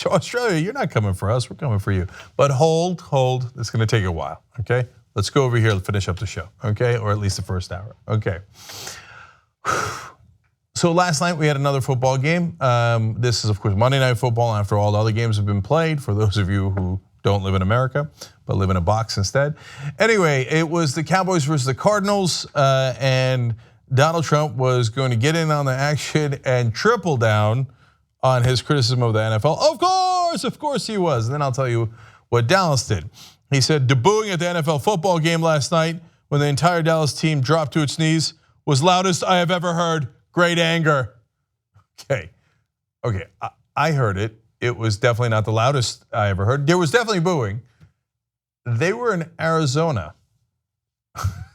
Australia, you're not coming for us, we're coming for you. But hold, it's gonna take a while, okay? Let's go over here and finish up the show, okay? Or at least the first hour, okay? So last night we had another football game. This is of course Monday Night Football after all the other games have been played, for those of you who don't live in America, but live in a box instead. Anyway, it was the Cowboys versus the Cardinals, and Donald Trump was going to get in on the action and triple down on his criticism of the NFL. Of course he was. And then I'll tell you what Dallas did. He said, debooing at the NFL football game last night when the entire Dallas team dropped to its knees was loudest I have ever heard. Great anger. Okay, I heard it. It was definitely not the loudest I ever heard. There was definitely booing. They were in Arizona.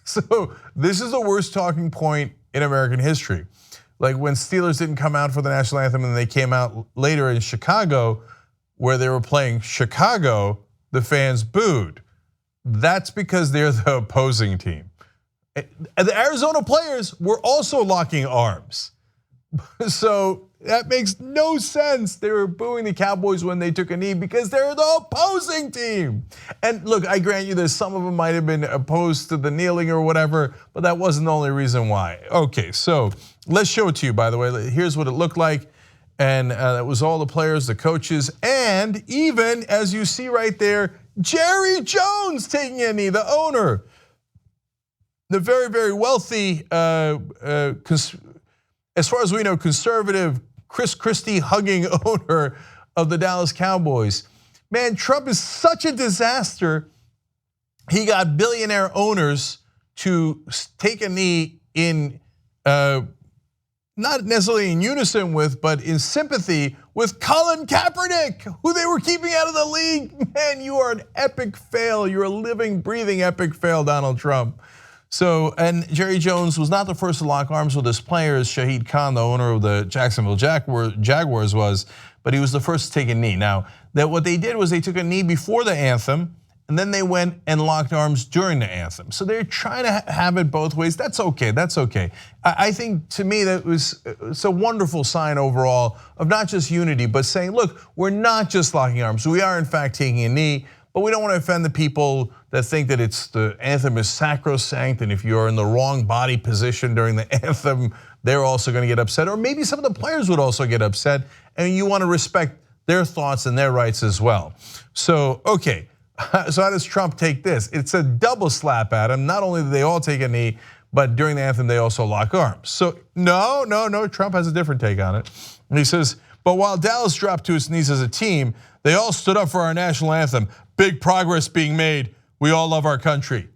So this is the worst talking point in American history. Like when Steelers didn't come out for the national anthem and they came out later in Chicago where they were playing Chicago, the fans booed. That's because they're the opposing team. And the Arizona players were also locking arms. So that makes no sense. They were booing the Cowboys when they took a knee because they're the opposing team. And look, I grant you that some of them might have been opposed to the kneeling or whatever, but that wasn't the only reason why. Okay, so let's show it to you, by the way. Here's what it looked like. And that was all the players, the coaches, and even, as you see right there, Jerry Jones taking a knee, the owner. The very, very wealthy, as far as we know, conservative, Chris Christie hugging owner of the Dallas Cowboys. Man, Trump is such a disaster. He got billionaire owners to take a knee in, not necessarily in unison with, but in sympathy with Colin Kaepernick, who they were keeping out of the league. Man, you are an epic fail. You're a living, breathing epic fail, Donald Trump. So, and Jerry Jones was not the first to lock arms with his players. Shahid Khan, the owner of the Jacksonville Jaguars was, but he was the first to take a knee. Now, that what they did was they took a knee before the anthem, and then they went and locked arms during the anthem. So they're trying to have it both ways. That's okay, that's okay. I think to me it's a wonderful sign overall of not just unity, but saying, look, we're not just locking arms. We are in fact taking a knee, but we don't want to offend the people that think that the anthem is sacrosanct, and if you're in the wrong body position during the anthem, they're also going to get upset, or maybe some of the players would also get upset, and you want to respect their thoughts and their rights as well. So, okay, so how does Trump take this? It's a double slap at him. Not only do they all take a knee, but during the anthem, they also lock arms. So no, Trump has a different take on it. And he says, but while Dallas dropped to its knees as a team, they all stood up for our national anthem. Big progress being made. We all love our country.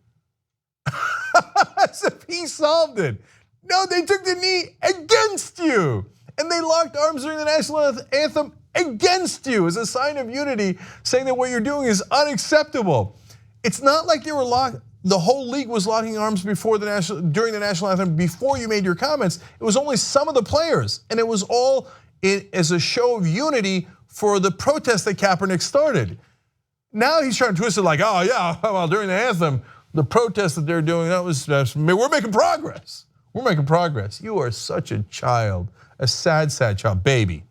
As if he solved it. No, they took the knee against you. And they locked arms during the national anthem against you as a sign of unity, saying that what you're doing is unacceptable. It's not like they were the whole league was locking arms during the national anthem before you made your comments. It was only some of the players, and it was all as a show of unity for the protest that Kaepernick started. Now he's trying to twist it like, oh yeah, well during the anthem, the protest that they're doing, we're making progress. We're making progress. You are such a child, a sad, sad child, baby.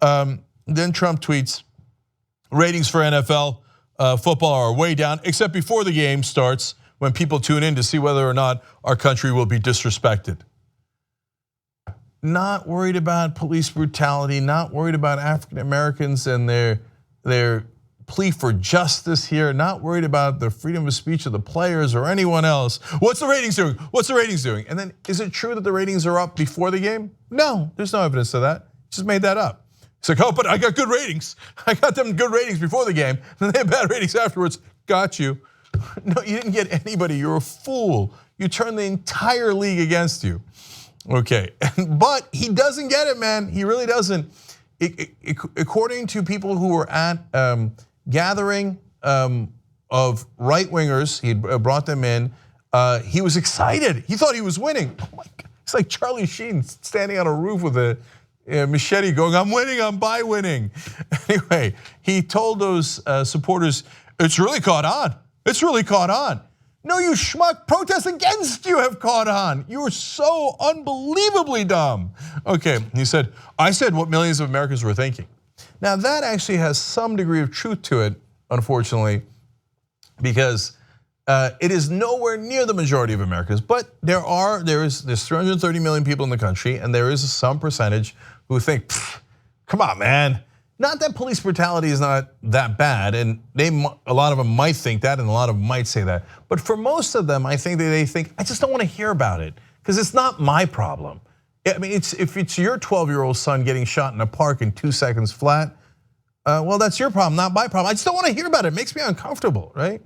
Then Trump tweets, ratings for NFL football are way down, except before the game starts when people tune in to see whether or not our country will be disrespected. not worried about police brutality, not worried about African Americans and their plea for justice here, not worried about the freedom of speech of the players or anyone else. What's the ratings doing? What's the ratings doing? And then, is it true that the ratings are up before the game? No, there's no evidence of that. Just made that up. It's like, oh, but I got good ratings. I got them good ratings before the game, then they had bad ratings afterwards. Got you. No, you didn't get anybody. You're a fool. You turned the entire league against you. Okay, but he doesn't get it, man. He really doesn't. According to people who were at gathering of right-wingers, he had brought them in, he was excited. He thought he was winning. Oh my God. It's like Charlie Sheen standing on a roof with a machete going, I'm winning, I'm by winning. Anyway, he told those supporters, it's really caught on. It's really caught on. No, you schmuck, protests against you have caught on. You are so unbelievably dumb. Okay, he said, I said what millions of Americans were thinking. Now that actually has some degree of truth to it, unfortunately, because it is nowhere near the majority of Americans, but there's 330 million people in the country, and there is some percentage who think, come on, man. Not that police brutality is not that bad, and a lot of them might think that, and a lot of them might say that. But for most of them, I think they think, I just don't want to hear about it, because it's not my problem. I mean, if it's your 12-year-old son getting shot in a park in 2 seconds flat, well, that's your problem, not my problem. I just don't want to hear about it. It makes me uncomfortable, right?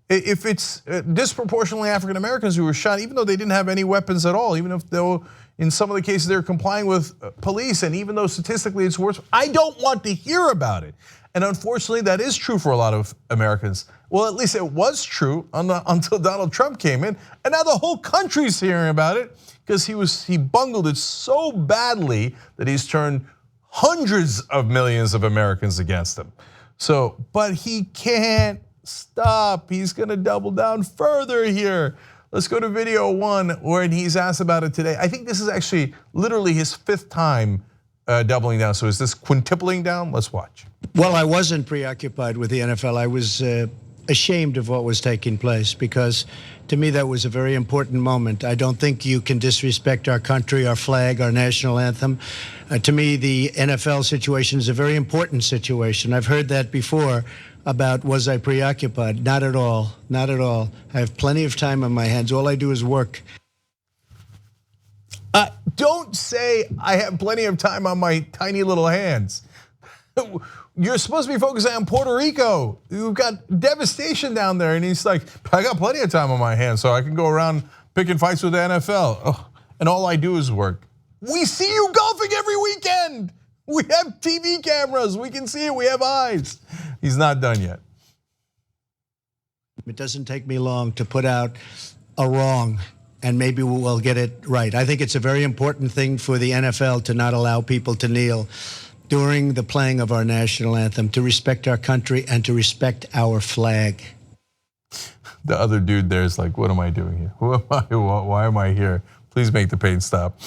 If it's disproportionately African Americans who were shot, even though they didn't have any weapons at all, even if they were, in some of the cases they're complying with police, and even though statistically it's worse, I don't want to hear about it. And unfortunately, that is true for a lot of Americans. Well, at least it was true until Donald Trump came in, and now the whole country's hearing about it because he bungled it so badly that he's turned hundreds of millions of Americans against him. So, but he can't stop. He's gonna double down further here. Let's go to video 1 where he's asked about it today. I think this is actually literally his 5th time doubling down. So is this quintupling down? Let's watch. Well, I wasn't preoccupied with the NFL. I was ashamed of what was taking place because to me that was a very important moment. I don't think you can disrespect our country, our flag, our national anthem. To me, the NFL situation is a very important situation. I've heard that before about was I preoccupied? Not at all, not at all. I have plenty of time on my hands. All I do is work. Don't say I have plenty of time on my tiny little hands. You're supposed to be focusing on Puerto Rico. You've got devastation down there. And he's like, I got plenty of time on my hands so I can go around picking fights with the NFL. Oh, and all I do is work. We see you golfing every weekend. We have TV cameras, we can see it, we have eyes. He's not done yet. It doesn't take me long to put out a wrong, and maybe we'll get it right. I think it's a very important thing for the NFL to not allow people to kneel during the playing of our national anthem, to respect our country and to respect our flag. The other dude there is like, what am I doing here? Who am I? Why am I here? Please make the pain stop.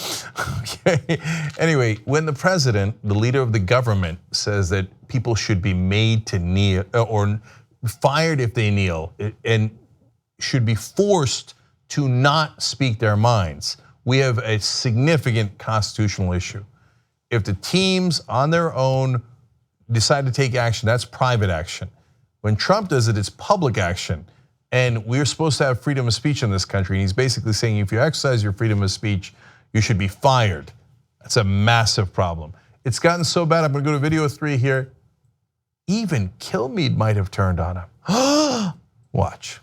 Okay. Anyway, when the president, the leader of the government, says that people should be made to kneel or fired if they kneel and should be forced to not speak their minds, we have a significant constitutional issue. If the teams on their own decide to take action, that's private action. When Trump does it, it's public action. And we're supposed to have freedom of speech in this country. And he's basically saying if you exercise your freedom of speech, you should be fired. That's a massive problem. It's gotten so bad, I'm gonna go to video 3 here. Even Kilmeade might have turned on him. Watch.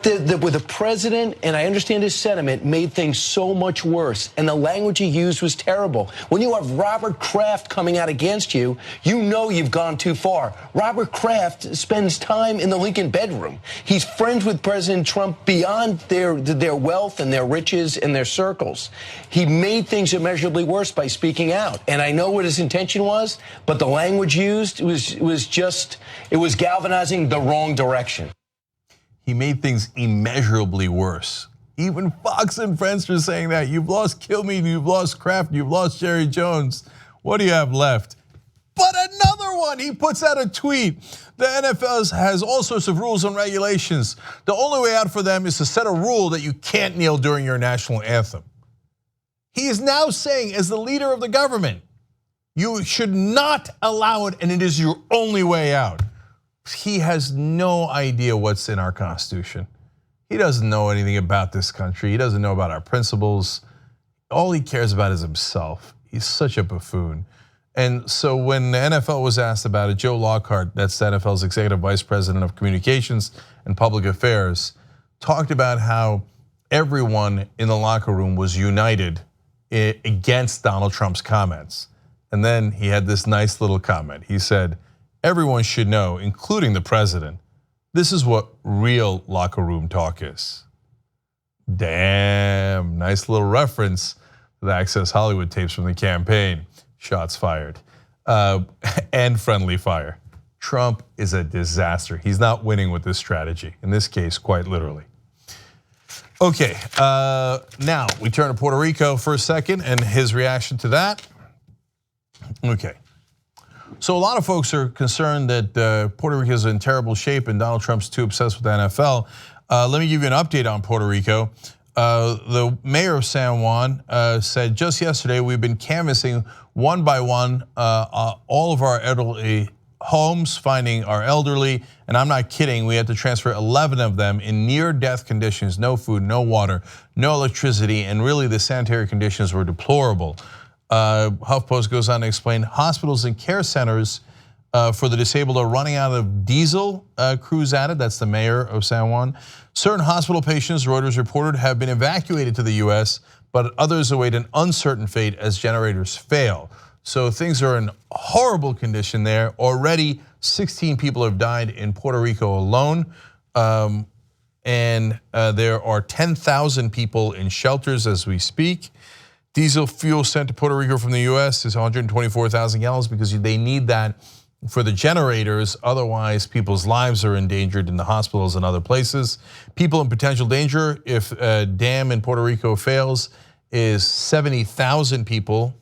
With the president, and I understand his sentiment, made things so much worse. And the language he used was terrible. When you have Robert Kraft coming out against you, you know you've gone too far. Robert Kraft spends time in the Lincoln bedroom. He's friends with President Trump beyond their wealth and their riches and their circles. He made things immeasurably worse by speaking out. And I know what his intention was, but the language used was galvanizing the wrong direction. He made things immeasurably worse. Even Fox and Friends are saying that. You've lost Kilmeade, you've lost Kraft, you've lost Jerry Jones. What do you have left? But another one, he puts out a tweet. The NFL has all sorts of rules and regulations. The only way out for them is to set a rule that you can't kneel during your national anthem. He is now saying, as the leader of the government, you should not allow it, and it is your only way out. He has no idea what's in our Constitution. He doesn't know anything about this country. He doesn't know about our principles. All he cares about is himself. He's such a buffoon. And so when the NFL was asked about it, Joe Lockhart, that's the NFL's executive vice president of communications and public affairs, talked about how everyone in the locker room was united against Donald Trump's comments. And then he had this nice little comment. He said, everyone should know, including the president, this is what real locker room talk is. Damn, nice little reference to the Access Hollywood tapes from the campaign. Shots fired, and friendly fire. Trump is a disaster. He's not winning with this strategy, in this case, quite literally. Okay, now we turn to Puerto Rico for a second and his reaction to that. Okay, so a lot of folks are concerned that Puerto Rico is in terrible shape and Donald Trump's too obsessed with the NFL. Let me give you an update on Puerto Rico. The mayor of San Juan said just yesterday, we've been canvassing one by one all of our elderly homes, finding our elderly, and I'm not kidding, we had to transfer 11 of them in near-death conditions, no food, no water, no electricity, and really the sanitary conditions were deplorable. HuffPost goes on to explain hospitals and care centers for the disabled are running out of diesel, Cruz added, that's the mayor of San Juan. Certain hospital patients, Reuters reported, have been evacuated to the US, but others await an uncertain fate as generators fail. So things are in horrible condition there. Already 16 people have died in Puerto Rico alone. And there are 10,000 people in shelters as we speak. Diesel fuel sent to Puerto Rico from the US is 124,000 gallons because they need that for the generators, otherwise people's lives are endangered in the hospitals and other places. People in potential danger if a dam in Puerto Rico fails is 70,000 people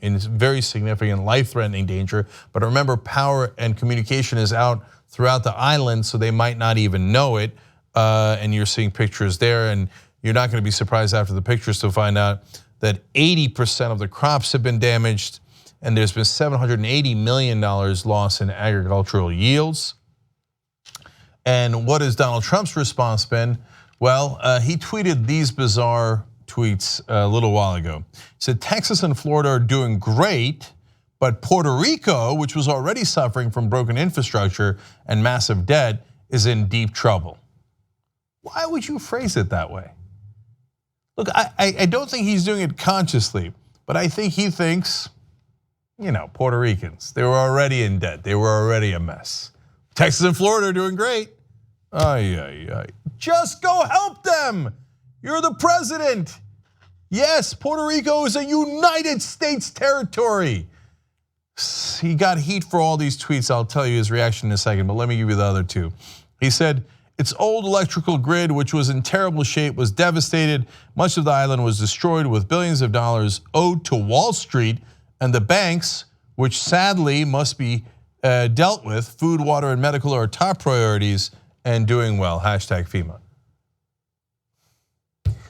in very significant life-threatening danger. But remember, power and communication is out throughout the island, so they might not even know it. And you're seeing pictures there, and you're not gonna be surprised after the pictures to find out that 80% of the crops have been damaged, and there's been $780 million lost in agricultural yields. And what has Donald Trump's response been? Well, he tweeted these bizarre tweets a little while ago. He said, Texas and Florida are doing great, but Puerto Rico, which was already suffering from broken infrastructure and massive debt, is in deep trouble. Why would you phrase it that way? Look, I don't think he's doing it consciously, but I think he thinks, you know, Puerto Ricans, they were already in debt. They were already a mess. Texas and Florida are doing great. Just go help them. You're the president. Yes, Puerto Rico is a United States territory. He got heat for all these tweets. I'll tell you his reaction in a second, but let me give you the other two. He said, its old electrical grid, which was in terrible shape, was devastated. Much of the island was destroyed with billions of dollars owed to Wall Street and the banks, which sadly must be dealt with. Food, water, and medical are top priorities and doing well, hashtag FEMA.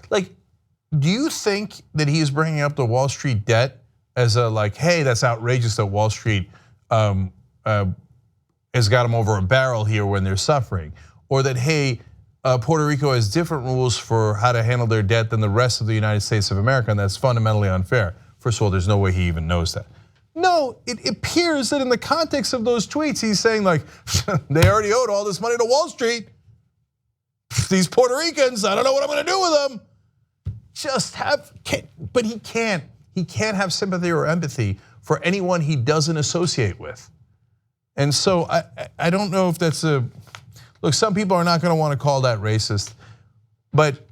Like, do you think that he is bringing up the Wall Street debt as a like, hey, that's outrageous that Wall Street has got them over a barrel here when they're suffering? Or that, hey, Puerto Rico has different rules for how to handle their debt than the rest of the United States of America, and that's fundamentally unfair. First of all, there's no way he even knows that. No, it appears that in the context of those tweets, he's saying like, they already owed all this money to Wall Street. These Puerto Ricans, I don't know what I'm gonna do with them. But he can't have sympathy or empathy for anyone he doesn't associate with. And so I don't know if that's look, some people are not gonna wanna call that racist, but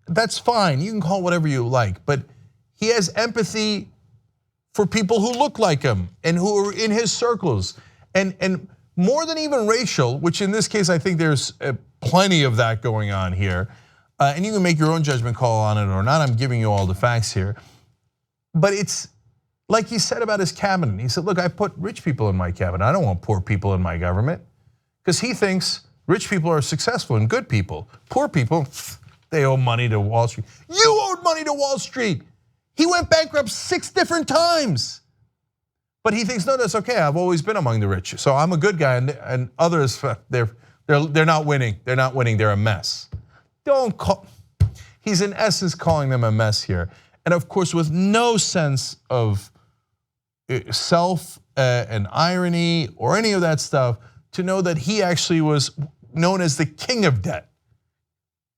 that's fine, you can call it whatever you like, but he has empathy for people who look like him and who are in his circles. And more than even racial, which in this case I think there's plenty of that going on here, and you can make your own judgment call on it or not, I'm giving you all the facts here. But it's like he said about his cabinet. He said, look, I put rich people in my cabinet, I don't want poor people in my government. Because he thinks rich people are successful and good people. Poor people, They owe money to Wall Street. You owed money to Wall Street. He went bankrupt 6 different times. But he thinks, no, that's okay. I've always been among the rich. So I'm a good guy, and others, they're not winning. They're not winning. They're a mess. Don't call. He's in essence calling them a mess here. And of course, with no sense of self and irony or any of that stuff, to know that he actually was known as the king of debt.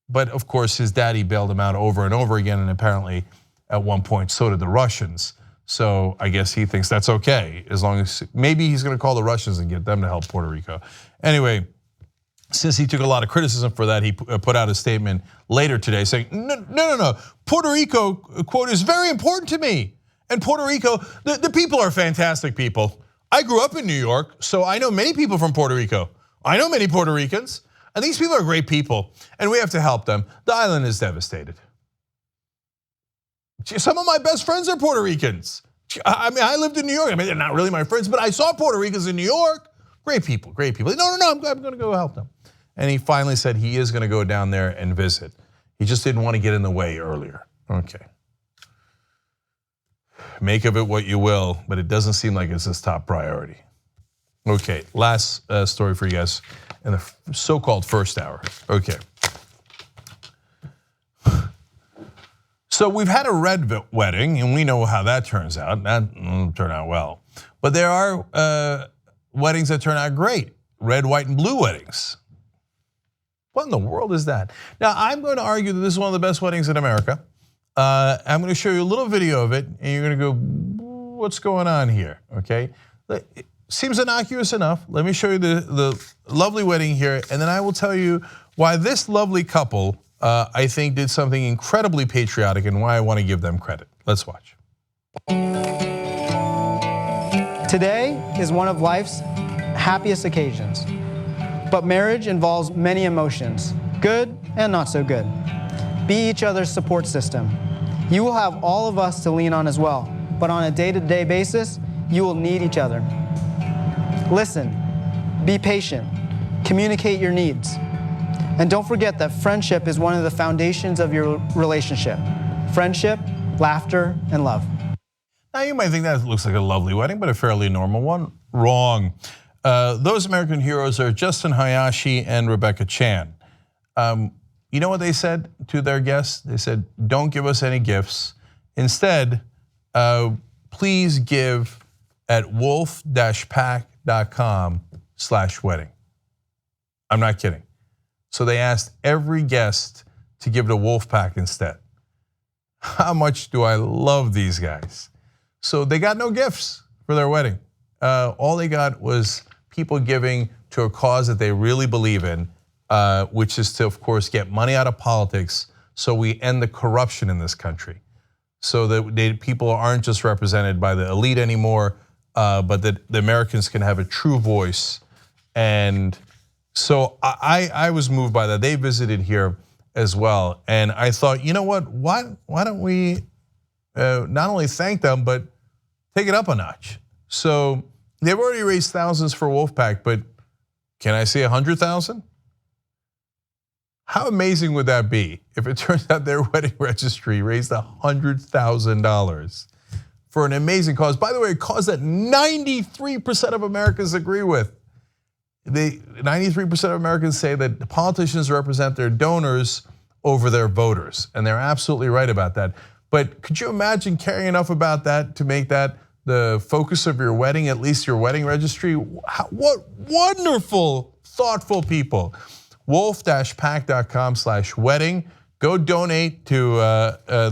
But of course, his daddy bailed him out over and over again, and apparently at one point, so did the Russians. So I guess he thinks that's okay, as long as maybe he's gonna call the Russians and get them to help Puerto Rico. Anyway, since he took a lot of criticism for that, he put out a statement later today saying, no, Puerto Rico, quote, is very important to me. And Puerto Rico, the people are fantastic people. I grew up in New York, so I know many people from Puerto Rico. I know many Puerto Ricans, and these people are great people, and we have to help them. The island is devastated. Some of my best friends are Puerto Ricans. I mean, I lived in New York. I mean, they're not really my friends, but I saw Puerto Ricans in New York. Great people, great people. No, I'm gonna go help them. And he finally said he is gonna go down there and visit. He just didn't want to get in the way earlier. Okay. Make of it what you will, but it doesn't seem like it's his top priority. Okay, last story for you guys in the so-called first hour. Okay. So we've had a red wedding, and we know how that turns out. That turned out well. But there are weddings that turn out great. Red, white, and blue weddings. What in the world is that? Now, I'm going to argue that this is one of the best weddings in America. I'm going to show you a little video of it, and you're going to go, what's going on here, okay? It seems innocuous enough. Let me show you the lovely wedding here, and then I will tell you why this lovely couple, I think, did something incredibly patriotic and why I want to give them credit. Let's watch. Today is one of life's happiest occasions, but marriage involves many emotions, good and not so good. Be each other's support system. You will have all of us to lean on as well, but on a day-to-day basis, you will need each other. Listen, be patient, communicate your needs, and don't forget that friendship is one of the foundations of your relationship. Friendship, laughter, and love. Now you might think that looks like a lovely wedding, but a fairly normal one. Wrong. Those American heroes are Justin Hayashi and Rebecca Chan. You know what they said to their guests? They said, don't give us any gifts. Instead, please give at wolf-pack.com/wedding. I'm not kidding. So they asked every guest to give to Wolfpack instead. How much do I love these guys? So they got no gifts for their wedding. All they got was people giving to a cause that they really believe in, which is to, of course, get money out of politics so we end the corruption in this country. So that people aren't just represented by the elite anymore, but that the Americans can have a true voice. And so I was moved by that. They visited here as well. And I thought, you know what, why don't we not only thank them, but take it up a notch. So they've already raised thousands for Wolfpack, but can I say 100,000? How amazing would that be if it turns out their wedding registry raised $100,000 for an amazing cause? By the way, a cause that 93% of Americans agree with. 93% of Americans say that politicians represent their donors over their voters, and they're absolutely right about that. But could you imagine caring enough about that to make that the focus of your wedding, at least your wedding registry? What wonderful, thoughtful people. wolf-pack.com/wedding. Go donate to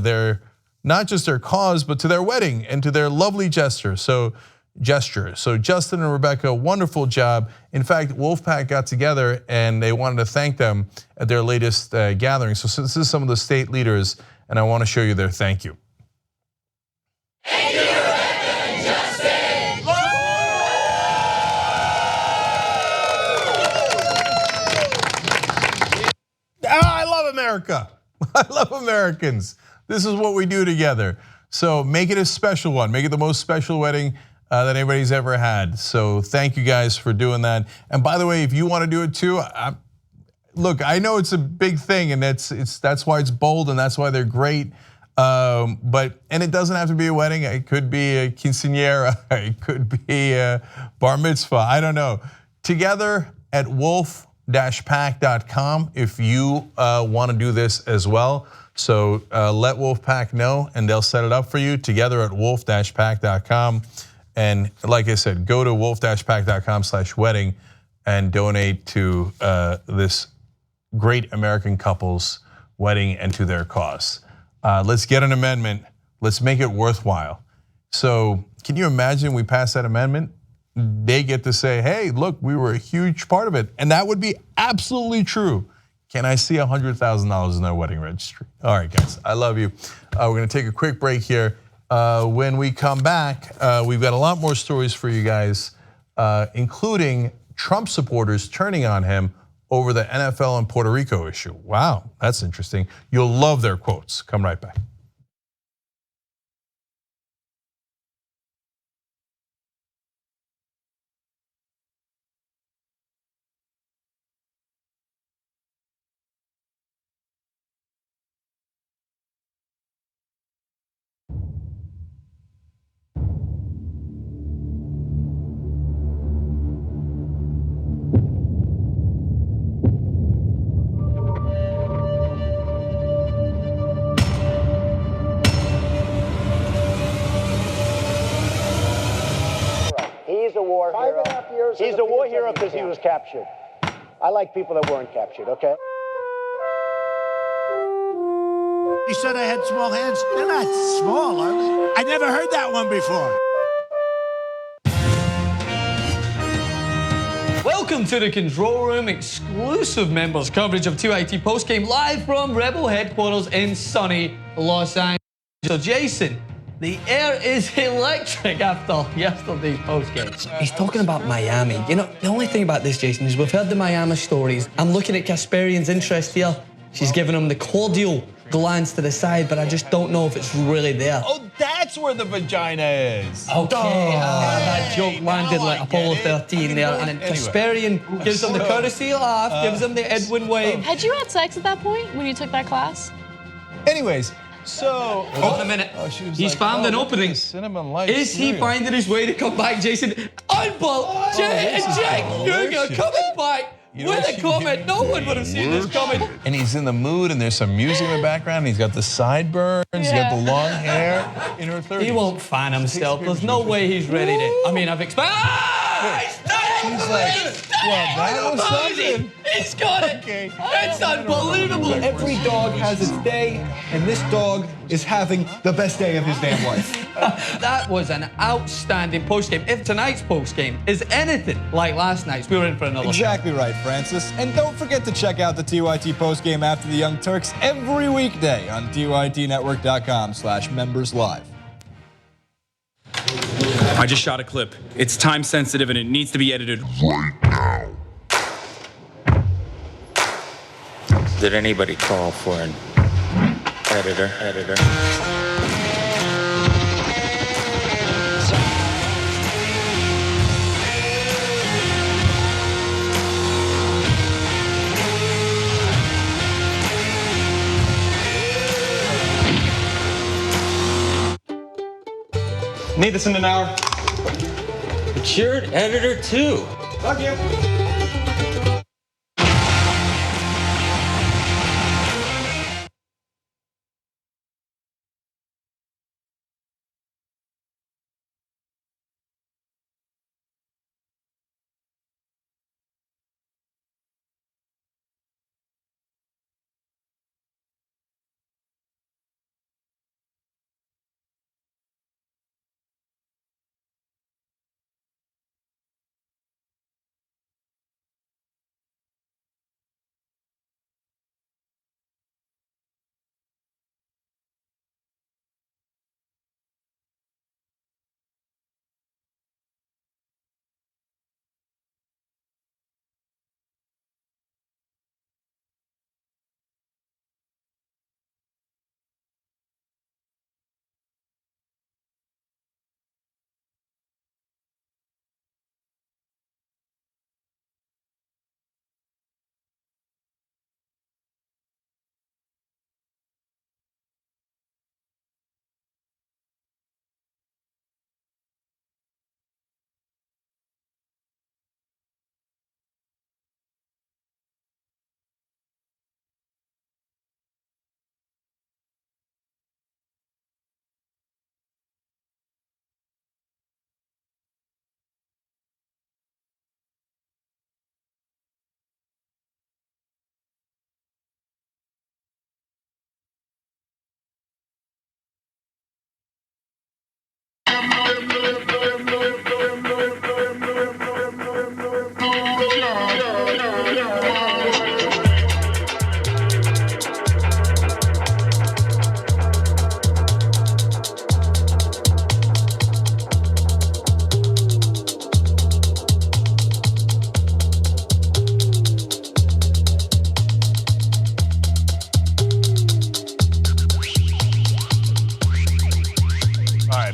their, not just their cause, but to their wedding and to their lovely gesture. So Justin and Rebecca, wonderful job. In fact, Wolfpack got together and they wanted to thank them at their latest gathering. So this is some of the state leaders, and I want to show you their thank you. Thank you, Rebecca and Justin. I love America. I love Americans. This is what we do together. So make it a special one. Make it the most special wedding that anybody's ever had. So thank you guys for doing that. And by the way, if you want to do it too, look, I know it's a big thing, and that's why it's bold, and that's why they're great. But it doesn't have to be a wedding. It could be a quinceañera. It could be a bar mitzvah. I don't know. Together at wolf-pack.com if you want to do this as well. So let Wolfpack know, and they'll set it up for you. Together at wolf-pack.com. And like I said, go to wolf-pack.com/wedding and donate to this great American couple's wedding and to their cause. Let's get an amendment. Let's make it worthwhile. So can you imagine we pass that amendment? They get to say, hey, look, we were a huge part of it. And that would be absolutely true. Can I see $100,000 in their wedding registry? All right, guys, I love you. We're gonna take a quick break here. When we come back, we've got a lot more stories for you guys, including Trump supporters turning on him over the NFL and Puerto Rico issue. Wow, that's interesting. You'll love their quotes. Come right back. He's a war hero. 5.5 years. He's a war hero because he was captured. I like people that weren't captured, okay? He said I had small hands. They're not small, are they? I never heard that one before. Welcome to the Control Room, exclusive members coverage of 2IT postgame live from Rebel headquarters in sunny Los Angeles. So Jason, the air is electric after yesterday's postgame. He's talking about Miami. You know, the only thing about this, Jason, is we've heard the Miami stories. I'm looking at Kasperian's interest here. She's giving him the cordial glance to the side, but I just don't know if it's really there. Oh, that's where the vagina is. Okay, that joke landed like Apollo 13 there. And then Kasperian gives him the courtesy laugh, gives him the Edwin wave. Had you had sex at that point when you took that class? Anyways, so hold on a minute. He's like, found an opening. Is he finding his way to come back, Jason? Unbelievable! Jake Kruger coming back with a comment. No one would have seen this coming. And he's in the mood, and there's some music in the background. He's got the sideburns. He's got the long hair. In her 30s. He won't fan himself. There's no way he's ready to. I mean, I've expected. He's like, well, that was something. He's got it. Okay. It's unbelievable. Every dog has its day, and this dog is having the best day of his damn life. That was an outstanding postgame. If tonight's postgame is anything like last night's, we were in for another. Exactly right, Francis. And don't forget to check out the TYT postgame after the Young Turks every weekday on tytnetwork.com/memberslive. I just shot a clip. It's time sensitive and it needs to be edited right now. Did anybody call for an editor? Need this in an hour. But you're an editor too. Fuck you.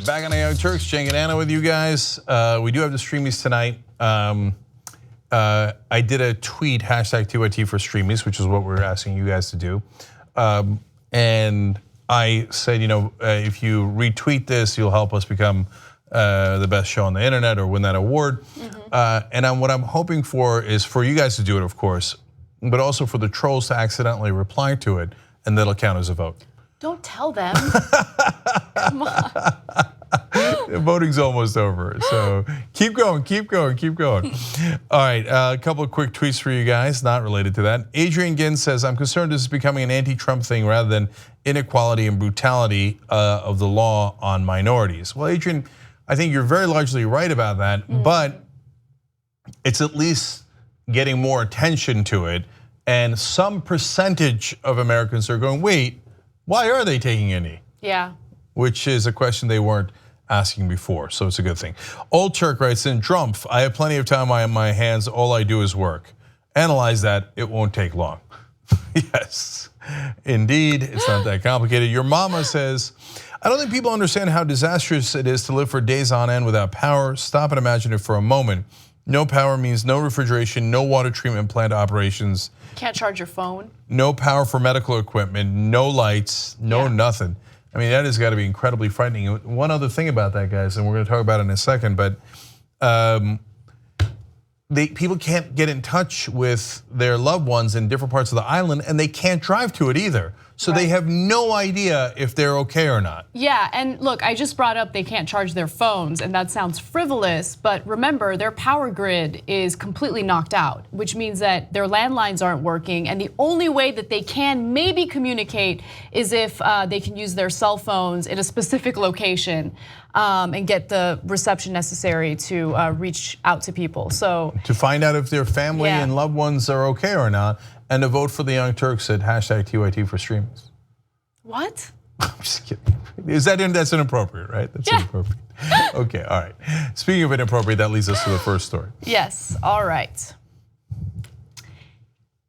right, back on the Young Turks, Cenk and Anna with you guys. We do have the Streamies tonight. I did a tweet, #TYT for Streamies, which is what we're asking you guys to do. And I said, if you retweet this, you'll help us become the best show on the internet or win that award. And what I'm hoping for is for you guys to do it, of course, but also for the trolls to accidentally reply to it, and that'll count as a vote. Don't tell them. Come on. Voting's almost over, so keep going, keep going, keep going. All right, a couple of quick tweets for you guys, not related to that. Adrian Ginn says, I'm concerned this is becoming an anti-Trump thing rather than inequality and brutality of the law on minorities. Well, Adrian, I think you're very largely right about that, but it's at least getting more attention to it. And some percentage of Americans are going, wait, why are they taking a knee? Yeah. Which is a question they weren't asking before, so it's a good thing. Old Turk writes in, Drumpf, I have plenty of time on my hands, all I do is work. Analyze that, it won't take long. Yes, indeed, it's not that complicated. Your mama says, I don't think people understand how disastrous it is to live for days on end without power. Stop and imagine it for a moment. No power means no refrigeration, no water treatment plant operations. Can't charge your phone. No power for medical equipment, no lights, no nothing. I mean, that has got to be incredibly frightening. One other thing about that, guys, and we're going to talk about it in a second, but people can't get in touch with their loved ones in different parts of the island, and they can't drive to it either. So they have no idea if they're okay or not. Yeah, and look, I just brought up they can't charge their phones, and that sounds frivolous, but remember, their power grid is completely knocked out, which means that their landlines aren't working, and the only way that they can maybe communicate is if they can use their cell phones in a specific location and get the reception necessary to reach out to people. So to find out if their family and loved ones are okay or not, and to vote for the Young Turks at #TYT for Streamies. What? I'm just kidding. That's inappropriate, right? That's inappropriate. Okay, all right. Speaking of inappropriate, that leads us to the first story. Yes, all right.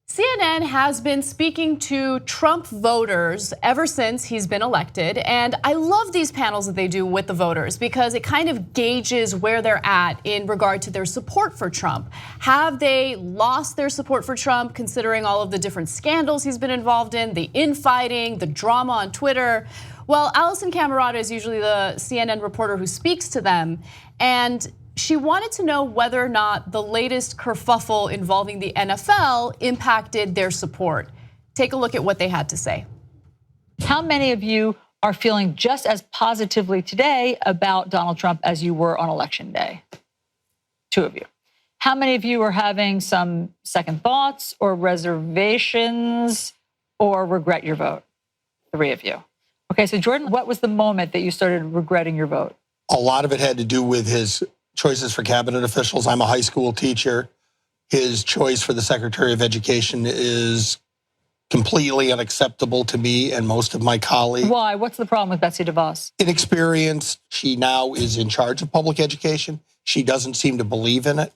CNN has been speaking to Trump voters ever since he's been elected, and I love these panels that they do with the voters because it kind of gauges where they're at in regard to their support for Trump. Have they lost their support for Trump considering all of the different scandals he's been involved in, the infighting, the drama on Twitter? Well, Alison Camerata is usually the CNN reporter who speaks to them, and she wanted to know whether or not the latest kerfuffle involving the NFL impacted their support. Take a look at what they had to say. How many of you are feeling just as positively today about Donald Trump as you were on election day? 2 of you. How many of you are having some second thoughts or reservations or regret your vote? 3 of you. Okay, so Jordan, what was the moment that you started regretting your vote? A lot of it had to do with his choices for cabinet officials. I'm a high school teacher. His choice for the Secretary of Education is completely unacceptable to me and most of my colleagues. Why? What's the problem with Betsy DeVos? Inexperienced. She now is in charge of public education. She doesn't seem to believe in it.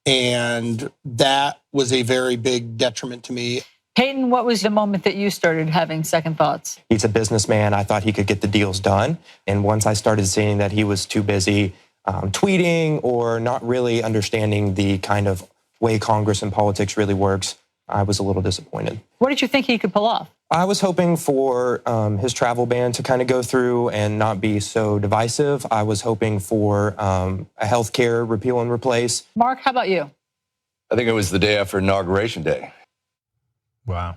And that was a very big detriment to me. Peyton, what was the moment that you started having second thoughts? He's a businessman. I thought he could get the deals done. And once I started seeing that he was too busy tweeting or not really understanding the kind of way Congress and politics really works, I was a little disappointed. What did you think he could pull off? I was hoping for his travel ban to kind of go through and not be so divisive. I was hoping for a health care repeal and replace. Mark, how about you? I think it was the day after Inauguration Day. Wow.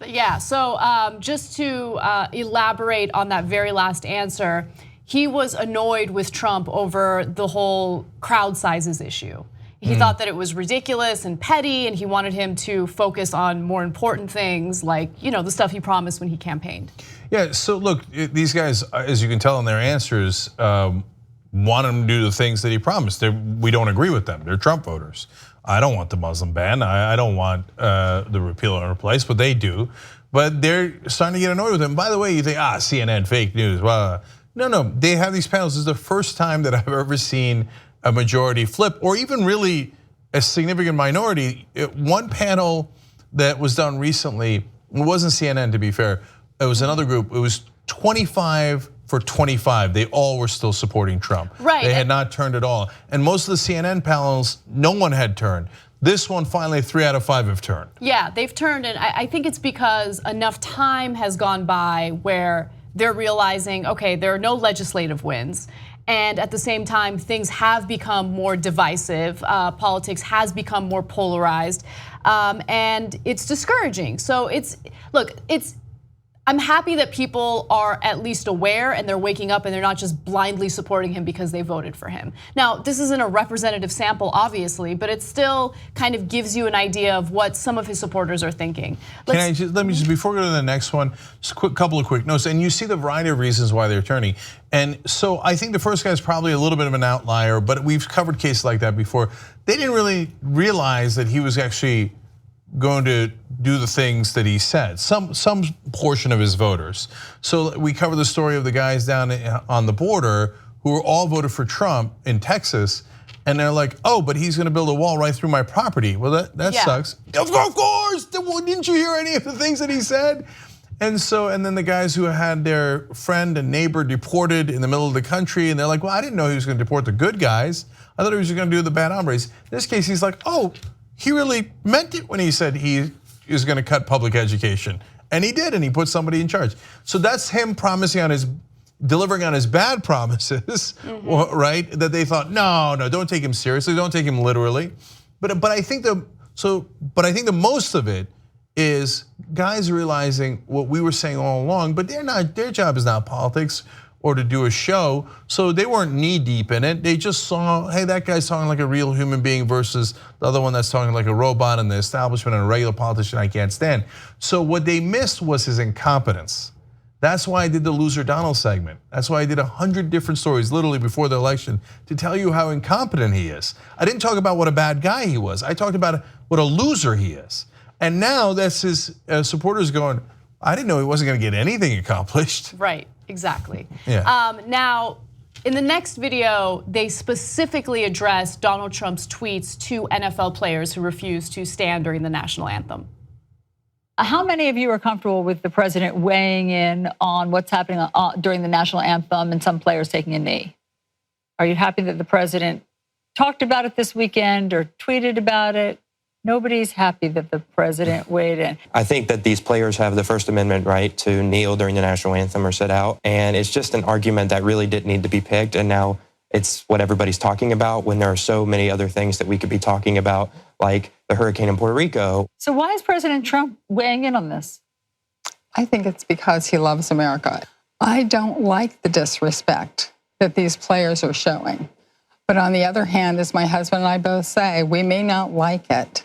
Yeah, so just to elaborate on that very last answer, he was annoyed with Trump over the whole crowd sizes issue. He thought that it was ridiculous and petty, and he wanted him to focus on more important things like, the stuff he promised when he campaigned. Yeah, so look, these guys, as you can tell in their answers, want him to do the things that he promised. We don't agree with them. They're Trump voters. I don't want the Muslim ban. I don't want the repeal and replace, but they do. But they're starting to get annoyed with him. By the way, you think, CNN, fake news. Well, no, they have these panels. This is the first time that I've ever seen a majority flip, or even really a significant minority. One panel that was done recently, it wasn't CNN to be fair, it was another group. It was 25 for 25. They all were still supporting Trump. Right. They had not turned at all. And most of the CNN panels, no one had turned. This one, finally, 3 out of 5 have turned. Yeah, they've turned, and I think it's because enough time has gone by where they're realizing, okay, there are no legislative wins. And at the same time, things have become more divisive. Politics has become more polarized, and it's discouraging. So I'm happy that people are at least aware and they're waking up and they're not just blindly supporting him because they voted for him. Now, this isn't a representative sample, obviously, but it still kind of gives you an idea of what some of his supporters are thinking. Let me just, before we go to the next one, just a couple of quick notes. And you see the variety of reasons why they're turning. And so I think the first guy is probably a little bit of an outlier, but we've covered cases like that before. They didn't really realize that he was actually going to do the things that he said, some portion of his voters. So we cover the story of the guys down on the border who were all voted for Trump in Texas, and they're like, oh, but he's gonna build a wall right through my property. Well, that sucks. Of course, didn't you hear any of the things that he said? And then the guys who had their friend and neighbor deported in the middle of the country, and they're like, well, I didn't know he was gonna deport the good guys. I thought he was gonna do the bad hombres. In this case, he's like, oh, he really meant it when he said he is going to cut public education. And he did, and he put somebody in charge. So that's him delivering on his bad promises, right? That they thought, no, don't take him seriously, don't take him literally. But I think the most of it is guys realizing what we were saying all along, but their job is not politics or to do a show, so they weren't knee deep in it. They just saw, hey, that guy's talking like a real human being versus the other one that's talking like a robot and the establishment and a regular politician I can't stand. So what they missed was his incompetence. That's why I did the Loser Donald segment. That's why I did 100 different stories literally before the election to tell you how incompetent he is. I didn't talk about what a bad guy he was. I talked about what a loser he is. And now that's his supporters going, I didn't know he wasn't gonna get anything accomplished. Right. Exactly. Yeah. Now, in the next video, they specifically address Donald Trump's tweets to NFL players who refused to stand during the national anthem. How many of you are comfortable with the president weighing in on what's happening during the national anthem and some players taking a knee? Are you happy that the president talked about it this weekend or tweeted about it? Nobody's happy that the president weighed in. I think that these players have the First Amendment right to kneel during the national anthem or sit out. And it's just an argument that really didn't need to be picked. And now it's what everybody's talking about when there are so many other things that we could be talking about, like the hurricane in Puerto Rico. So why is President Trump weighing in on this? I think it's because he loves America. I don't like the disrespect that these players are showing. But on the other hand, as my husband and I both say, we may not like it.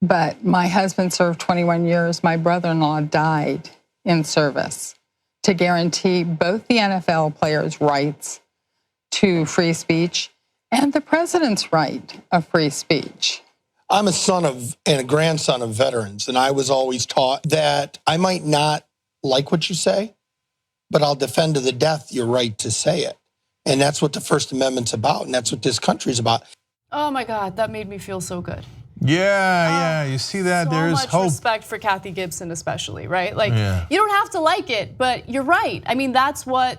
But my husband served 21 years. My brother-in-law died in service to guarantee both the NFL players' rights to free speech and the president's right of free speech. I'm a son of and a grandson of veterans, and I was always taught that I might not like what you say, but I'll defend to the death your right to say it. And that's what the First Amendment's about, and that's what this country's about. Oh my God, that made me feel so good. Yeah, you see that? There is So much hope. respect for Kathy Gibson, especially, right? Like, Yeah. you don't have to like it, but you're right. I mean, that's what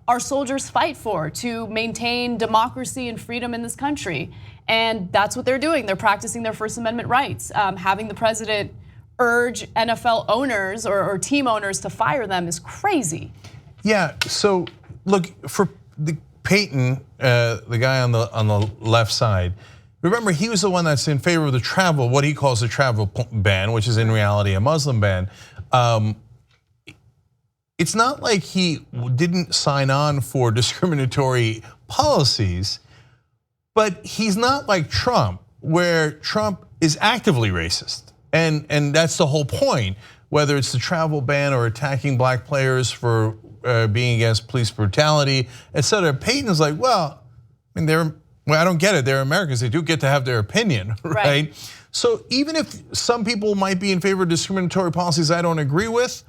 our soldiers fight for, to maintain democracy and freedom in this country. And that's what they're doing. They're practicing their First Amendment rights. Having the president urge NFL owners or team owners to fire them is crazy. Yeah, so look, for Peyton, the guy on the left side, remember, he was the one that's in favor of the travel, what he calls the travel ban, which is in reality a Muslim ban. It's not like he didn't sign on for discriminatory policies, but he's not like Trump, where Trump is actively racist. And that's the whole point, whether it's the travel ban or attacking black players for being against police brutality, et cetera. Peyton's like, well, I mean, I don't get it. They're Americans. They do get to have their opinion, right? So even if some people might be in favor of discriminatory policies I don't agree with,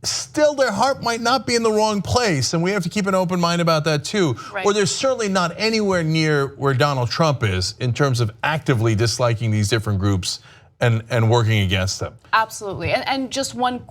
still their heart might not be in the wrong place, and we have to keep an open mind about that too. Or they're certainly not anywhere near where Donald Trump is in terms of actively disliking these different groups and working against them. Absolutely. And just one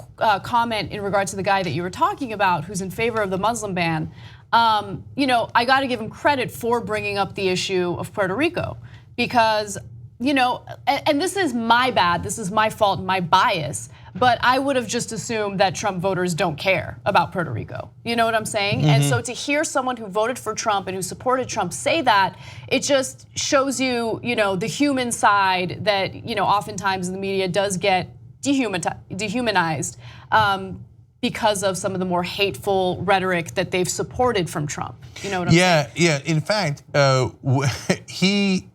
comment in regard to the guy that you were talking about who's in favor of the Muslim ban. I got to give him credit for bringing up the issue of Puerto Rico because, and this is my bad, this is my fault, my bias, but I would have just assumed that Trump voters don't care about Puerto Rico. You know what I'm saying? And so to hear someone who voted for Trump and who supported Trump say that, it just shows you, the human side that, oftentimes the media does get dehumanized because of some of the more hateful rhetoric that they've supported from Trump. You know what I'm saying? Yeah. In fact, he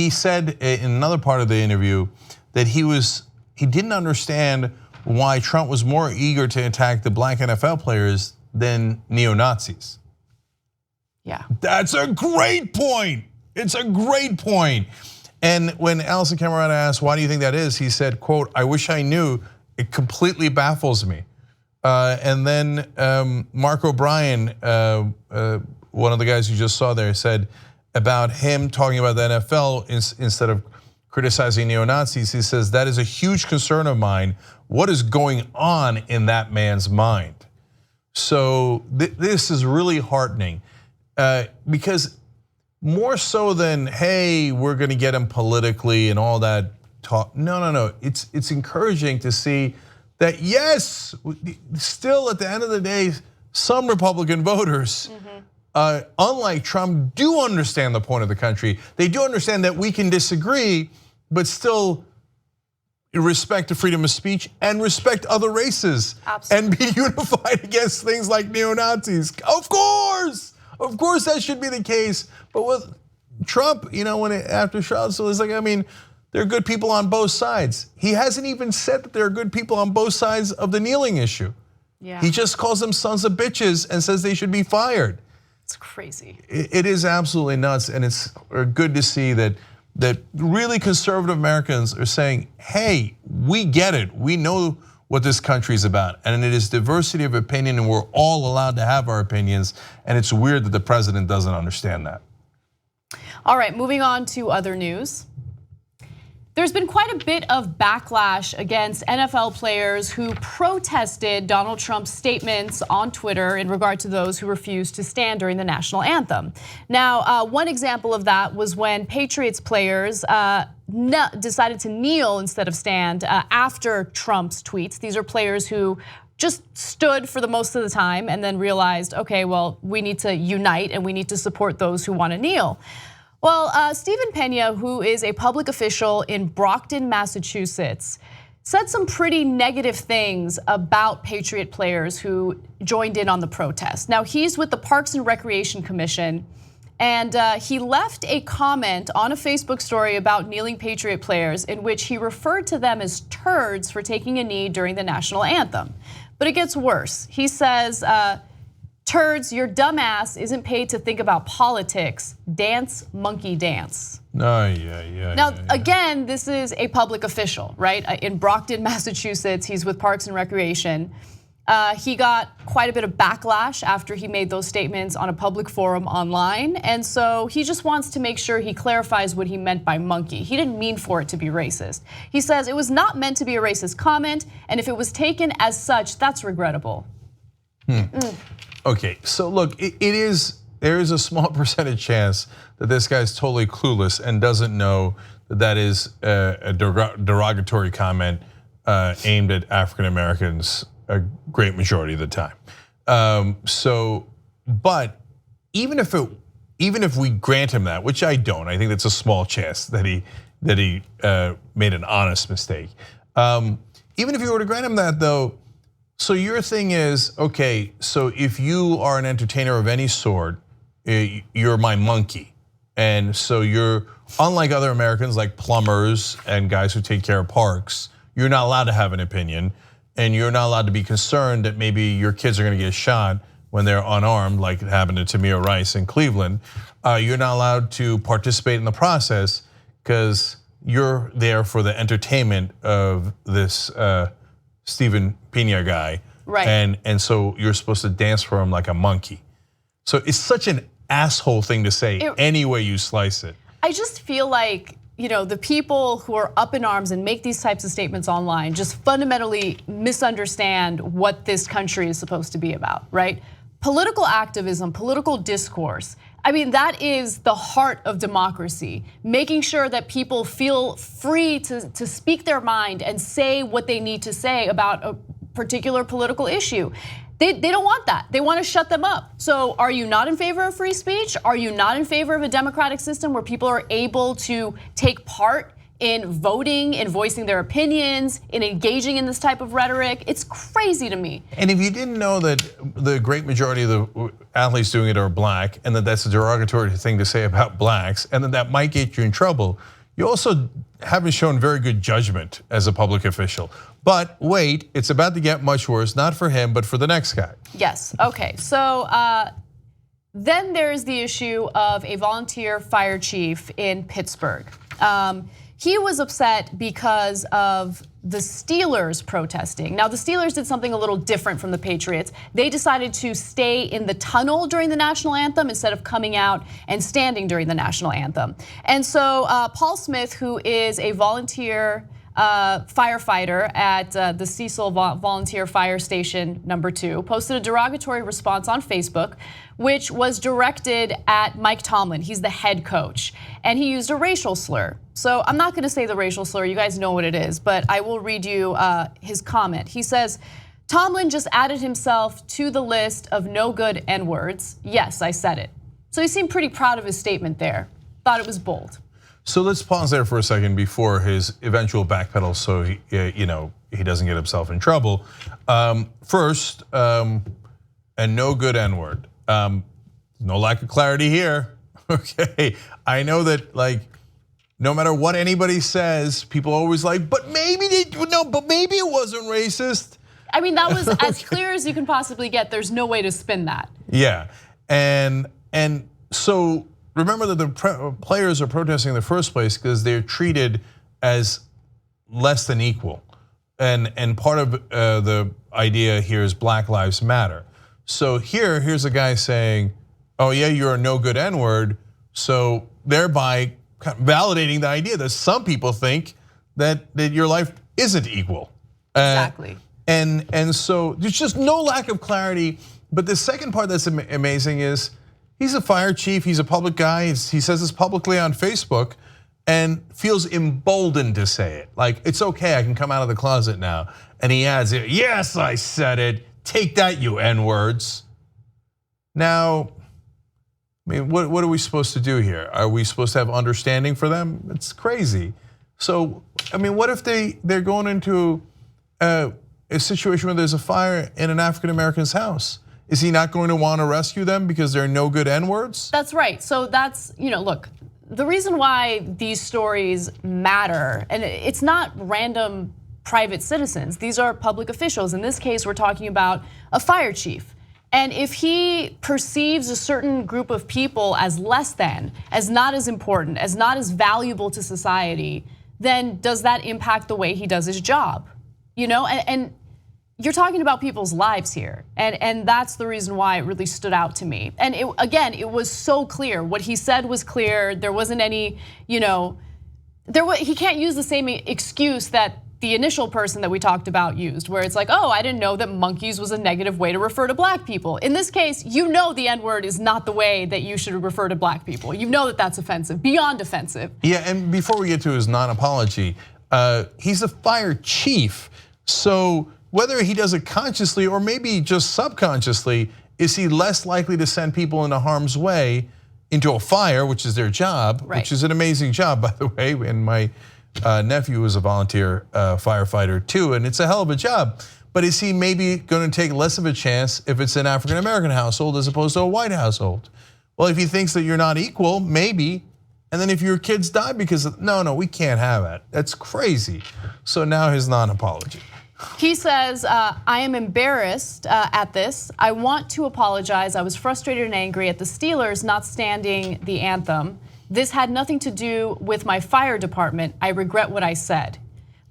said in another part of the interview that he didn't understand why Trump was more eager to attack the black NFL players than neo-Nazis. Yeah. That's a great point. It's a great point. And when Alison Camerata asked, why do you think that is? He said, quote, I wish I knew. It completely baffles me. And then Mark O'Brien, one of the guys you just saw there, said about him talking about the NFL instead of criticizing neo-Nazis. He says, that is a huge concern of mine. What is going on in that man's mind? So this is really heartening because more so than, hey, we're gonna get him politically and all that talk. No. It's encouraging to see that, yes, still at the end of the day, some Republican voters, unlike Trump, do understand the point of the country. They do understand that we can disagree, but still respect the freedom of speech and respect other races. Absolutely. And be unified against things like neo-Nazis. Of course that should be the case. But with Trump, after Charlottesville, it's like, there are good people on both sides. He hasn't even said that there are good people on both sides of the kneeling issue. Yeah. He just calls them sons of bitches and says they should be fired. It's crazy. It is absolutely nuts, and it's good to see that really conservative Americans are saying, hey, we get it. We know what this country is about, and it is diversity of opinion, and we're all allowed to have our opinions, and it's weird that the president doesn't understand that. All right, moving on to other news. There's been quite a bit of backlash against NFL players who protested Donald Trump's statements on Twitter in regard to those who refused to stand during the national anthem. Now, one example of that was when Patriots players decided to kneel instead of stand after Trump's tweets. These are players who just stood for the most of the time and then realized, okay, well, we need to unite and we need to support those who want to kneel. Well, Stephen Pena, who is a public official in Brockton, Massachusetts, said some pretty negative things about Patriot players who joined in on the protest. Now, he's with the Parks and Recreation Commission, and he left a comment on a Facebook story about kneeling Patriot players in which he referred to them as turds for taking a knee during the national anthem. But it gets worse. He says, turds, your dumbass isn't paid to think about politics. Dance, monkey dance. Now, again, this is a public official, right? In Brockton, Massachusetts, he's with Parks and Recreation. He got quite a bit of backlash after he made those statements on a public forum online. And so he just wants to make sure he clarifies what he meant by monkey. He didn't mean for it to be racist. He says it was not meant to be a racist comment, and if it was taken as such, that's regrettable. Okay, so look, there is a small percentage chance that this guy's totally clueless and doesn't know that is a derogatory comment aimed at African Americans a great majority of the time. But even if we grant him that, which I don't, I think that's a small chance that he made an honest mistake. Even if you were to grant him that, though. So your thing is, okay, so if you are an entertainer of any sort, you're my monkey. And so you're, unlike other Americans like plumbers and guys who take care of parks, you're not allowed to have an opinion, and you're not allowed to be concerned that maybe your kids are gonna get shot when they're unarmed, like it happened to Tamir Rice in Cleveland. You're not allowed to participate in the process because you're there for the entertainment of this Stephen Pena guy, right? And so you're supposed to dance for him like a monkey. So it's such an asshole thing to say any way you slice it. I just feel like, the people who are up in arms and make these types of statements online just fundamentally misunderstand what this country is supposed to be about, right? Political activism, political discourse. I mean, that is the heart of democracy, making sure that people feel free to speak their mind and say what they need to say about a particular political issue. They don't want that. They want to shut them up. So are you not in favor of free speech? Are you not in favor of a democratic system where people are able to take part in voting, in voicing their opinions, in engaging in this type of rhetoric? It's crazy to me. And if you didn't know that the great majority of the athletes doing it are black, and that that's a derogatory thing to say about blacks, and that might get you in trouble, you also haven't shown very good judgment as a public official. But wait, it's about to get much worse, not for him, but for the next guy. Yes, okay, so then there's the issue of a volunteer fire chief in Pittsburgh. He was upset because of the Steelers protesting. Now, the Steelers did something a little different from the Patriots. They decided to stay in the tunnel during the national anthem instead of coming out and standing during the national anthem. And so Paul Smith, who is a volunteer firefighter at the Cecil Volunteer Fire Station #2, posted a derogatory response on Facebook, which was directed at Mike Tomlin. He's the head coach, and he used a racial slur. So I'm not gonna say the racial slur, you guys know what it is, but I will read you his comment. He says, Tomlin just added himself to the list of no good N-words. Yes, I said it. So he seemed pretty proud of his statement there. Thought it was bold. So let's pause there for a second before his eventual backpedal, so he doesn't get himself in trouble. First, a no good N-word. No lack of clarity here. Okay, I know that no matter what anybody says, people always but maybe it wasn't racist. I mean, that was as clear as you can possibly get. There's no way to spin that. Yeah, and so remember that the players are protesting in the first place because they're treated as less than equal. And part of the idea here is Black Lives Matter. So here's a guy saying, oh yeah, you're a no good N-word. So thereby validating the idea that some people think that your life isn't equal. Exactly. And so there's just no lack of clarity. But the second part that's amazing is, he's a fire chief, he's a public guy, he says this publicly on Facebook and feels emboldened to say it. It's okay, I can come out of the closet now. And he adds, yes, I said it, take that, you N-words. Now, I mean, what are we supposed to do here? Are we supposed to have understanding for them? It's crazy. So, I mean, what if they're going into a situation where there's a fire in an African American's house? Is he not going to want to rescue them because they're no good N-words? That's right. So that's, look, the reason why these stories matter, and it's not random private citizens, these are public officials. In this case, we're talking about a fire chief. And if he perceives a certain group of people as less than, as not as important, as not as valuable to society, then does that impact the way he does his job? And you're talking about people's lives here, and that's the reason why it really stood out to me. And it was so clear. What he said was clear. There wasn't any, he can't use the same excuse that the initial person that we talked about used, where it's oh, I didn't know that monkeys was a negative way to refer to black people. In this case, the N-word is not the way that you should refer to black people. You know that that's offensive, beyond offensive. Yeah, and before we get to his non-apology, he's a fire chief, so whether he does it consciously or maybe just subconsciously, is he less likely to send people into harm's way, into a fire, which is their job, which is an amazing job, by the way. And my nephew was a volunteer firefighter too, and it's a hell of a job. But is he maybe going to take less of a chance if it's an African American household as opposed to a white household? Well, if he thinks that you're not equal, maybe. And then if your kids die because no, we can't have it. That's crazy. So now his non-apology. He says, I am embarrassed at this. I want to apologize. I was frustrated and angry at the Steelers not standing the anthem. This had nothing to do with my fire department. I regret what I said.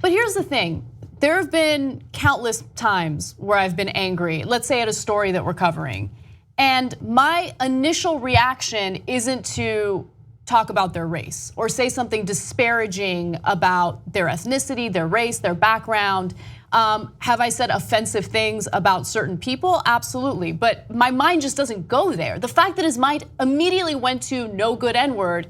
But here's the thing. There have been countless times where I've been angry, let's say at a story that we're covering. And my initial reaction isn't to talk about their race or say something disparaging about their ethnicity, their race, their background. Have I said offensive things about certain people? Absolutely, but my mind just doesn't go there. The fact that his mind immediately went to no good N-word,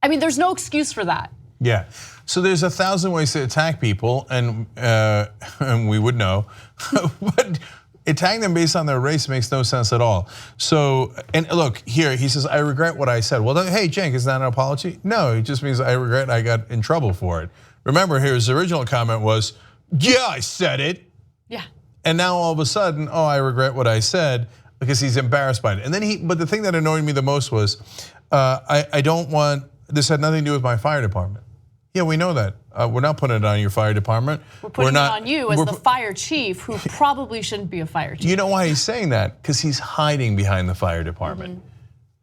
I mean, there's no excuse for that. Yeah, so there's 1,000 ways to attack people, and we would know, but attacking them based on their race makes no sense at all. So, and look, here he says, I regret what I said. Well, hey, Cenk, is that an apology? No, it just means I regret I got in trouble for it. Remember, his original comment was, yeah, I said it. Yeah. And now all of a sudden, oh, I regret what I said because he's embarrassed by it. And then but the thing that annoyed me the most was, I don't want, this had nothing to do with my fire department. Yeah, we know that. We're not putting it on your fire department. We're putting it on you as the fire chief, who probably shouldn't be a fire chief. You know why he's saying that? Because he's hiding behind the fire department.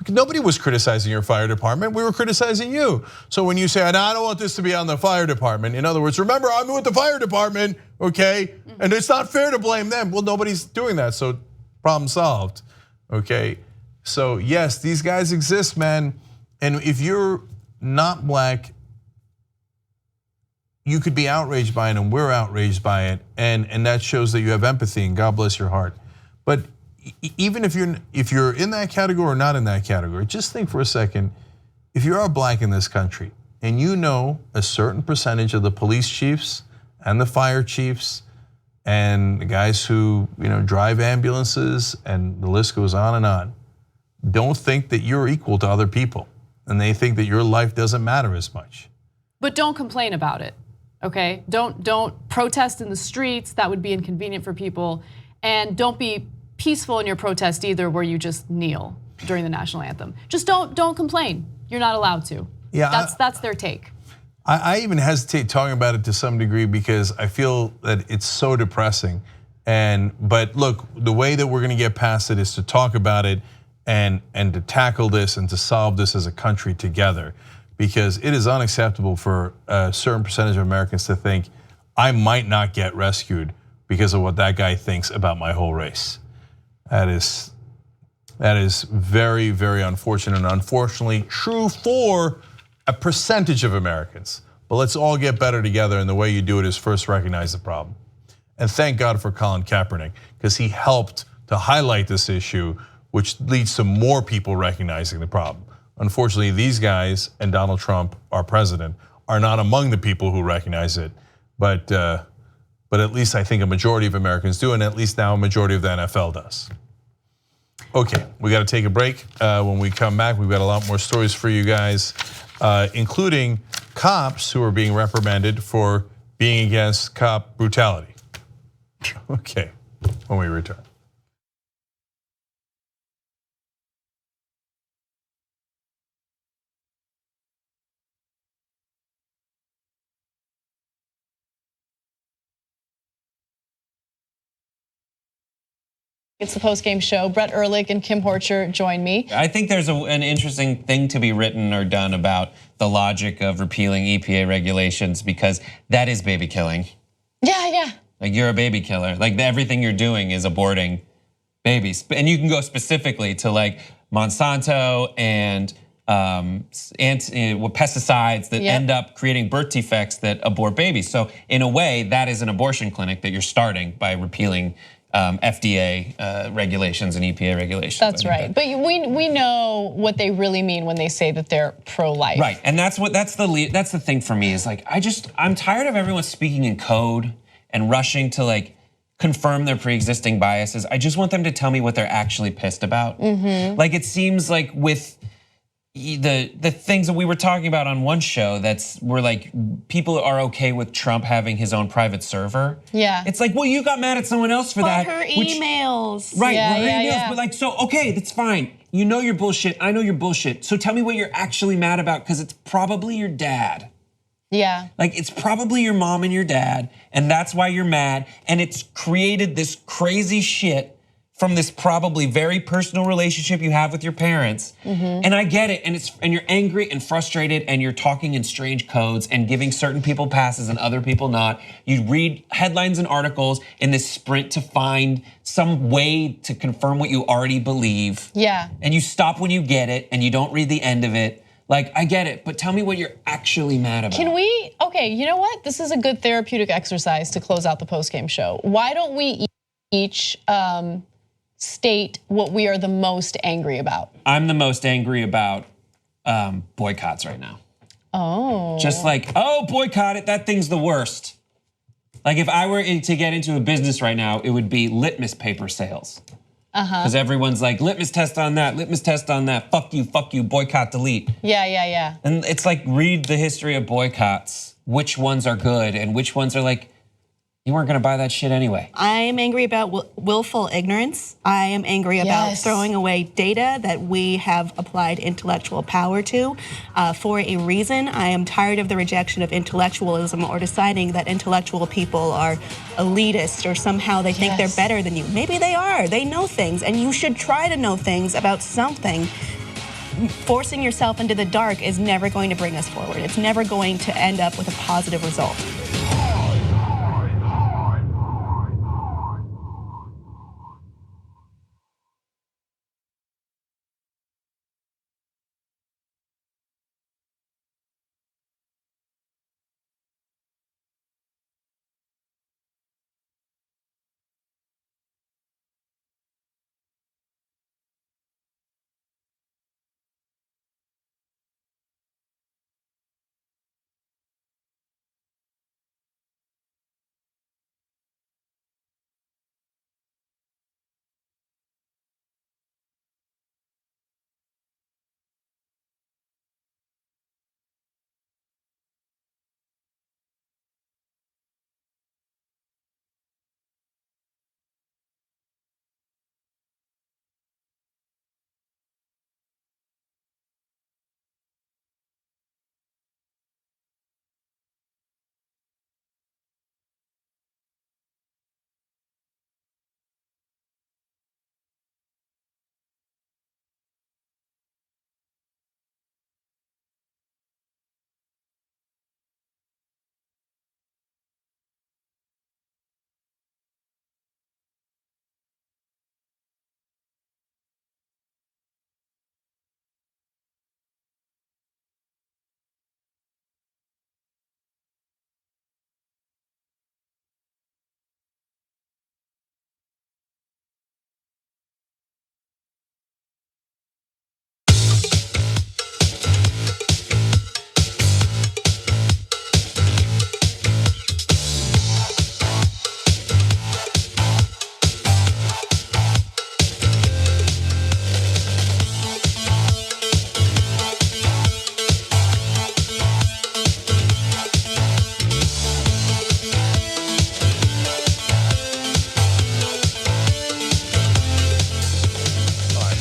Nobody was criticizing your fire department. We were criticizing you. So when you say, I don't want this to be on the fire department. In other words, remember, I'm with the fire department, okay? And it's not fair to blame them. Well, nobody's doing that, so problem solved, okay? So yes, these guys exist, man. And if you're not black, you could be outraged by it, and we're outraged by it, and that shows that you have empathy, and God bless your heart. But even if you're in that category or not in that category, just think for a second, if you are black in this country, and you know a certain percentage of the police chiefs and the fire chiefs and the guys who drive ambulances, and the list goes on, don't think that you're equal to other people, and they think that your life doesn't matter as much. But don't complain about it. Okay, don't protest in the streets. That would be inconvenient for people, and don't be peaceful in your protest either, where you just kneel during the national anthem. Just don't complain. You're not allowed to. Yeah, that's their take. I even hesitate talking about it to some degree because I feel that it's so depressing. But look, the way that we're going to get past it is to talk about it and to tackle this and to solve this as a country together. Because it is unacceptable for a certain percentage of Americans to think I might not get rescued because of what that guy thinks about my whole race. That is very, very unfortunate, and unfortunately true for a percentage of Americans. But let's all get better together, and the way you do it is first recognize the problem. And thank God for Colin Kaepernick, because he helped to highlight this issue, which leads to more people recognizing the problem. Unfortunately, these guys and Donald Trump, our president, are not among the people who recognize it. But at least I think a majority of Americans do, and at least now a majority of the NFL does. Okay, we got to take a break. When we come back, we've got a lot more stories for you guys, including cops who are being reprimanded for being against cop brutality. Okay, when we return. It's the post-game show. Brett Ehrlich and Kim Horcher join me. I think there's an interesting thing to be written or done about the logic of repealing EPA regulations, because that is baby killing. Yeah. Like, you're a baby killer. Like, everything you're doing is aborting babies. And you can go specifically to like Monsanto and pesticides that end up creating birth defects that abort babies. So in a way, that is an abortion clinic that you're starting by repealing FDA regulations and EPA regulations. That's right. But we know what they really mean when they say that they're pro-life. Right, and that's the thing for me is like, I'm tired of everyone speaking in code and rushing to like confirm their pre-existing biases. I just want them to tell me what they're actually pissed about. Like, it seems like with the things that we were talking about on one show, we're like, people are okay with Trump having his own private server. Yeah. It's like, well, you got mad at someone else for that. Her emails. Right, yeah, her emails. Yeah. But like, so, okay, that's fine. You know your bullshit, I know your bullshit. So tell me what you're actually mad about, because it's probably your dad. Yeah. Like, it's probably your mom and your dad, and that's why you're mad. And it's created this crazy shit from this probably very personal relationship you have with your parents. And I get it, and you're angry and frustrated, and you're talking in strange codes and giving certain people passes and other people not. You read headlines and articles in this sprint to find some way to confirm what you already believe. Yeah. And you stop when you get it, and you don't read the end of it. Like, I get it, but tell me what you're actually mad about. Can we, okay, you know what? This is a good therapeutic exercise to close out the postgame show. Why don't we each state what we are the most angry about? I'm the most angry about boycotts right now. Oh. Just like, oh, boycott it, that thing's the worst. Like if I were to get into a business right now, it would be litmus paper sales. Because everyone's like, litmus test on that, fuck you, boycott, delete. Yeah. And it's like, read the history of boycotts, which ones are good and which ones are like, you weren't gonna buy that shit anyway. I am angry about willful ignorance. I am angry about throwing away data that we have applied intellectual power to for a reason. I am tired of the rejection of intellectualism or deciding that intellectual people are elitist or somehow they think they're better than you. Maybe they are, they know things, and you should try to know things about something. Forcing yourself into the dark is never going to bring us forward. It's never going to end up with a positive result.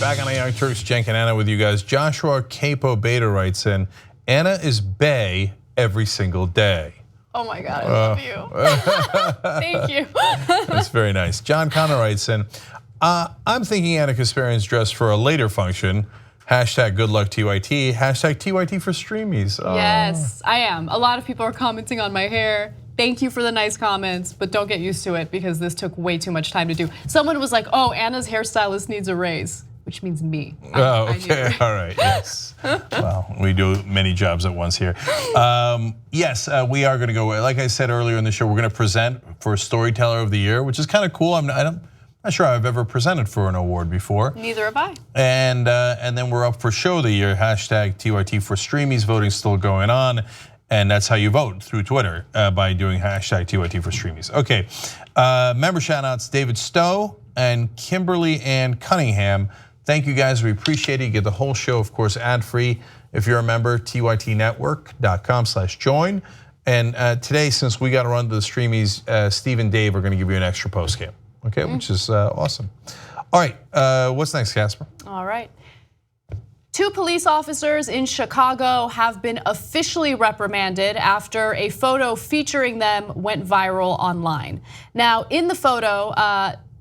Back on the Young Turks, Cenk and Anna with you guys. Joshua Capo Beta writes in, Anna is bae every single day. Oh my God, I love you. Thank you. That's very nice. John Connor writes in, I'm thinking Anna Kasparian's dressed for a later function. Hashtag good luck TYT. Hashtag TYT for streamies. Yes, I am. A lot of people are commenting on my hair. Thank you for the nice comments, but don't get used to it because this took way too much time to do. Someone was like, oh, Anna's hairstylist needs a raise, which means me. Oh, okay, all right, yes. Well, we do many jobs at once here. Yes, we are gonna go, like I said earlier in the show, we're gonna present for Storyteller of the Year, which is kind of cool. I'm not sure I've ever presented for an award before. Neither have I. And then we're up for Show of the Year, hashtag TYT for streamies. Voting's still going on. And that's how you vote, through Twitter, by doing hashtag TYT for streamies. Okay, member shout outs, David Stowe and Kimberly Ann Cunningham. Thank you guys, we appreciate it. You get the whole show, of course, ad-free. If you're a member, tytnetwork.com/join. And today, since we got to run to the streamies, Steve and Dave are gonna give you an extra post game, okay, which is awesome. All right, what's next, Casper? All right. 2 police officers in Chicago have been officially reprimanded after a photo featuring them went viral online. Now, in the photo,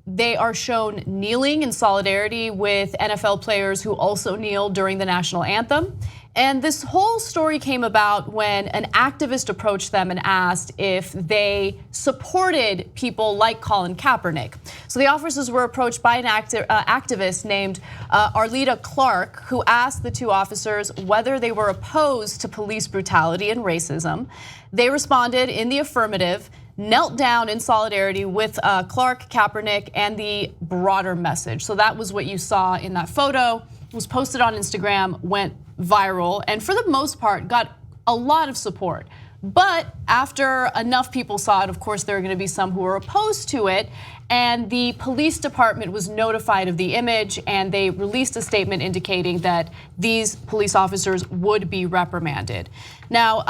they are shown kneeling in solidarity with NFL players who also kneel during the national anthem. And this whole story came about when an activist approached them and asked if they supported people like Colin Kaepernick. So the officers were approached by an activist named Arleta Clark, who asked the two officers whether they were opposed to police brutality and racism. They responded in the affirmative, knelt down in solidarity with Clark, Kaepernick, and the broader message. So that was what you saw in that photo. It was posted on Instagram, went viral, and for the most part got a lot of support. But after enough people saw it, of course, there are gonna be some who are opposed to it. And the police department was notified of the image, and they released a statement indicating that these police officers would be reprimanded. Now,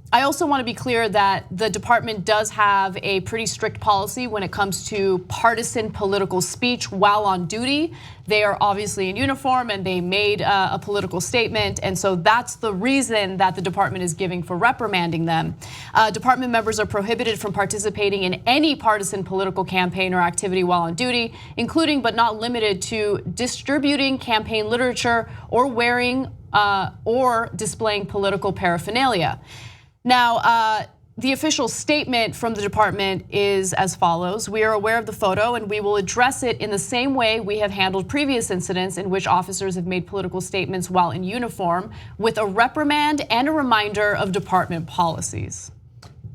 I also want to be clear that the department does have a pretty strict policy when it comes to partisan political speech while on duty. They are obviously in uniform and they made a political statement, and so that's the reason that the department is giving for reprimanding them. Department members are prohibited from participating in any partisan political campaign or activity while on duty, including but not limited to distributing campaign literature or wearing or displaying political paraphernalia. Now, the official statement from the department is as follows. We are aware of the photo and we will address it in the same way we have handled previous incidents in which officers have made political statements while in uniform, with a reprimand and a reminder of department policies.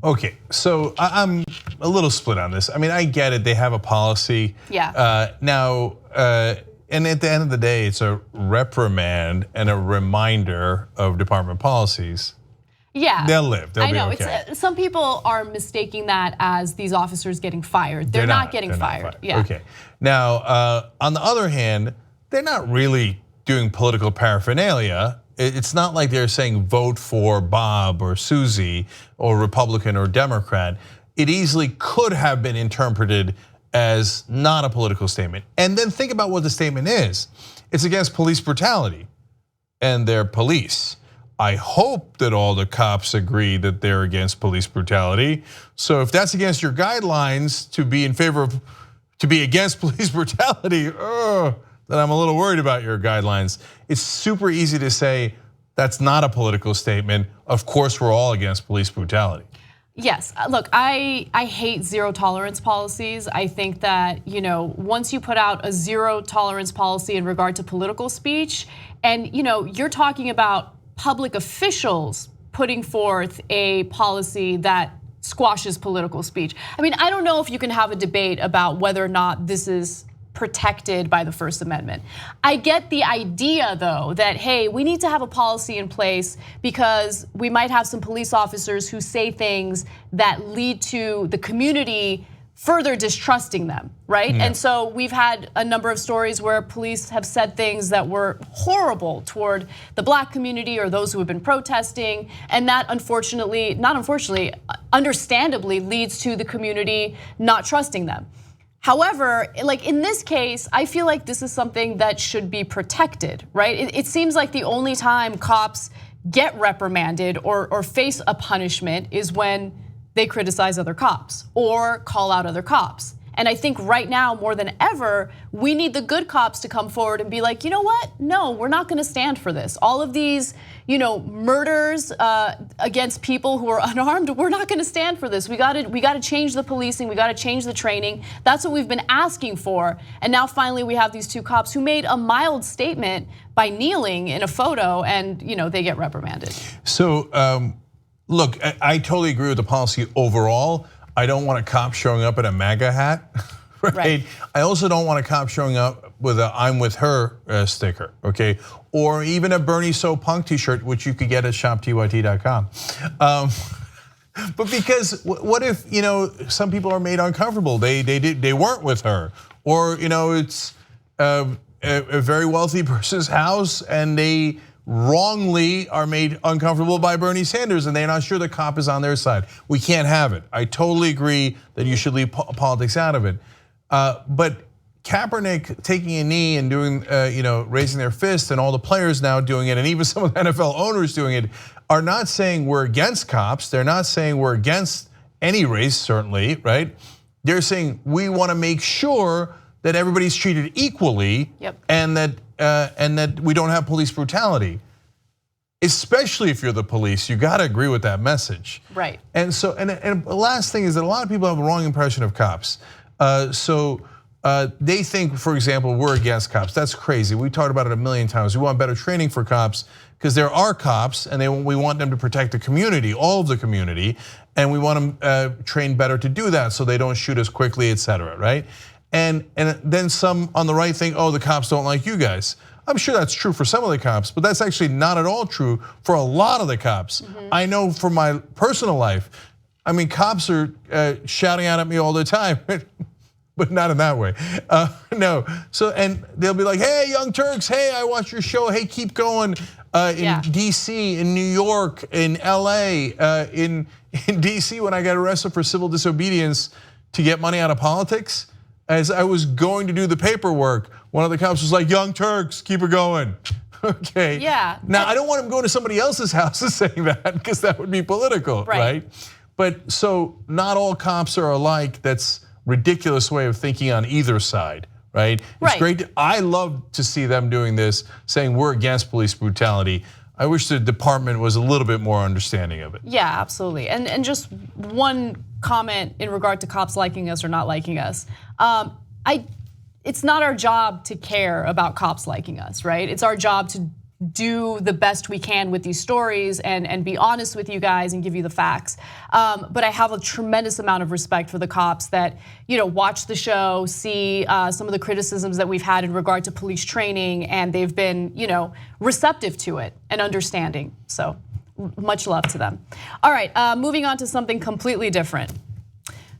Okay, so I'm a little split on this. I mean, I get it, they have a policy. Yeah. Now, and at the end of the day, it's a reprimand and a reminder of department policies. Yeah, they'll live. They'll I know. be okay. Some people are mistaking that as these officers getting fired. They're not getting fired. Yeah. Okay. Now, on the other hand, they're not really doing political paraphernalia. It's not like they're saying vote for Bob or Susie or Republican or Democrat. It easily could have been interpreted as not a political statement. And then think about what the statement is. It's against police brutality, and they're police. I hope that all the cops agree that they're against police brutality. So if that's against your guidelines to be in favor of, to be against police brutality, then I'm a little worried about your guidelines. It's super easy to say that's not a political statement. Of course, we're all against police brutality. Yes, look, I hate zero tolerance policies. I think that, once you put out a zero tolerance policy in regard to political speech, and you're talking about public officials putting forth a policy that squashes political speech. I mean, I don't know if you can have a debate about whether or not this is protected by the First Amendment. I get the idea though that, hey, we need to have a policy in place because we might have some police officers who say things that lead to the community further distrusting them, right? Yeah. And so we've had a number of stories where police have said things that were horrible toward the black community or those who have been protesting, and that understandably leads to the community not trusting them. However, like in this case, I feel like this is something that should be protected, right? It seems like the only time cops get reprimanded or face a punishment is when they criticize other cops or call out other cops. And I think right now, more than ever, we need the good cops to come forward and be like, you know what? No, we're not gonna stand for this. All of these, murders against people who are unarmed, we're not gonna stand for this. We gotta change the policing, we gotta change the training. That's what we've been asking for. And now finally we have these two cops who made a mild statement by kneeling in a photo and they get reprimanded. So, look, I totally agree with the policy overall. I don't want a cop showing up in a MAGA hat, right? I also don't want a cop showing up with a "I'm with her" sticker, okay? Or even a Bernie So Punk t-shirt, which you could get at shoptyt.com. But because what if some people are made uncomfortable? They weren't with her, or it's a very wealthy person's house and they wrongly are made uncomfortable by Bernie Sanders and they're not sure the cop is on their side. We can't have it. I totally agree that you should leave politics out of it. But Kaepernick taking a knee and doing, raising their fist, and all the players now doing it, and even some of the NFL owners doing it, are not saying we're against cops. They're not saying we're against any race, certainly, right? They're saying we want to make sure that everybody's treated equally, and that we don't have police brutality. Especially if you're the police, you got to agree with that message. Right. And so, and the last thing is that a lot of people have a wrong impression of cops. So They think, for example, we're against cops. That's crazy. We talked about it a million times. We want better training for cops because there are cops and we want them to protect the community, all of the community, and we want them trained better to do that so they don't shoot as quickly, et cetera, right? And then some on the right think, oh, the cops don't like you guys. I'm sure that's true for some of the cops, but that's actually not at all true for a lot of the cops. I know from my personal life, I mean, cops are shouting out at me all the time, but not in that way. No, so and they'll be like, hey, Young Turks, hey, I watched your show, hey, keep going. In DC, in New York, in LA, in DC when I got arrested for civil disobedience to get money out of politics, as I was going to do the paperwork, one of the cops was like, Young Turks, keep it going. Okay. Yeah. Now, I don't want him going to somebody else's house and saying that because that would be political, right? But so not all cops are alike. That's ridiculous way of thinking on either side, right? It's great. I love to see them doing this, saying we're against police brutality. I wish the department was a little bit more understanding of it. Yeah, absolutely. And just one comment in regard to cops liking us or not liking us. It's not our job to care about cops liking us, right? It's our job to do the best we can with these stories and be honest with you guys and give you the facts. But I have a tremendous amount of respect for the cops that watch the show, see some of the criticisms that we've had in regard to police training, and they've been receptive to it and understanding. So much love to them. All right, moving on to something completely different.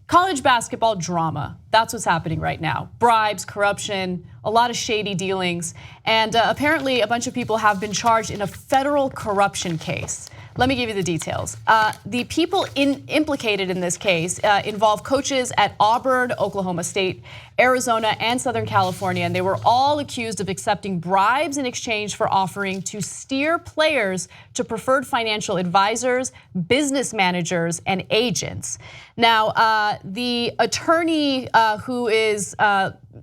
College basketball drama, that's what's happening right now. Bribes, corruption, a lot of shady dealings, and apparently a bunch of people have been charged in a federal corruption case. Let me give you the details. The people implicated in this case involve coaches at Auburn, Oklahoma State, Arizona, and Southern California, and they were all accused of accepting bribes in exchange for offering to steer players to preferred financial advisors, business managers, and agents. Now, the attorney who is,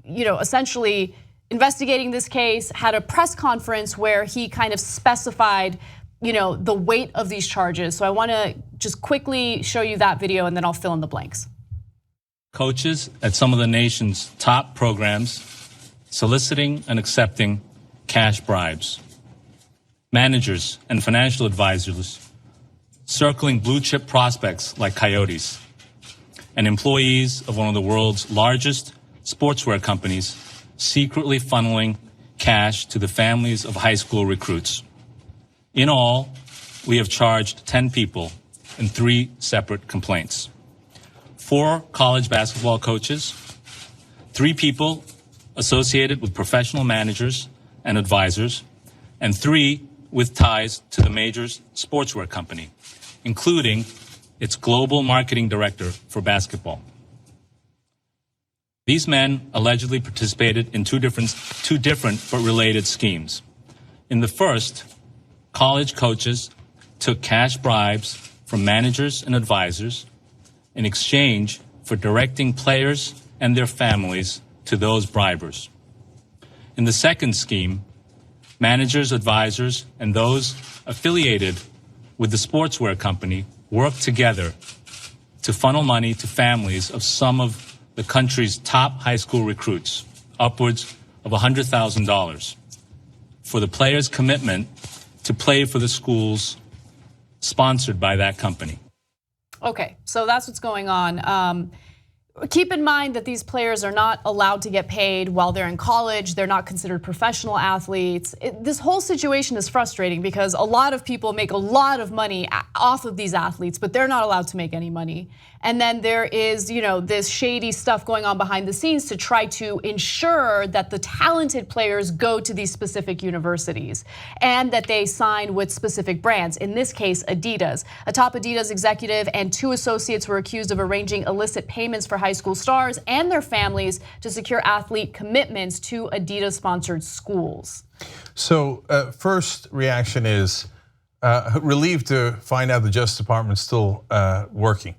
essentially investigating this case had a press conference where he kind of specified the weight of these charges. So I want to just quickly show you that video and then I'll fill in the blanks. Coaches at some of the nation's top programs soliciting and accepting cash bribes. Managers and financial advisors circling blue chip prospects like coyotes. And employees of one of the world's largest sportswear companies secretly funneling cash to the families of high school recruits. In all, we have charged 10 people in 3 separate complaints. 4 college basketball coaches, 3 people associated with professional managers and advisors, and 3 with ties to the major sportswear company, including its global marketing director for basketball. These men allegedly participated in two different but related schemes. In the first, college coaches took cash bribes from managers and advisors in exchange for directing players and their families to those bribers. In the second scheme, managers, advisors, and those affiliated with the sportswear company worked together to funnel money to families of some of the country's top high school recruits, upwards of $100,000, for the players' commitment to play for the schools sponsored by that company. Okay, so that's what's going on. Keep in mind that these players are not allowed to get paid while they're in college. They're not considered professional athletes. This whole situation is frustrating because a lot of people make a lot of money off of these athletes, but they're not allowed to make any money. And then there is, this shady stuff going on behind the scenes to try to ensure that the talented players go to these specific universities and that they sign with specific brands. In this case, Adidas. A top Adidas executive and 2 associates were accused of arranging illicit payments for high school stars and their families to secure athlete commitments to Adidas-sponsored schools. So first reaction is relieved to find out the Justice Department's still working.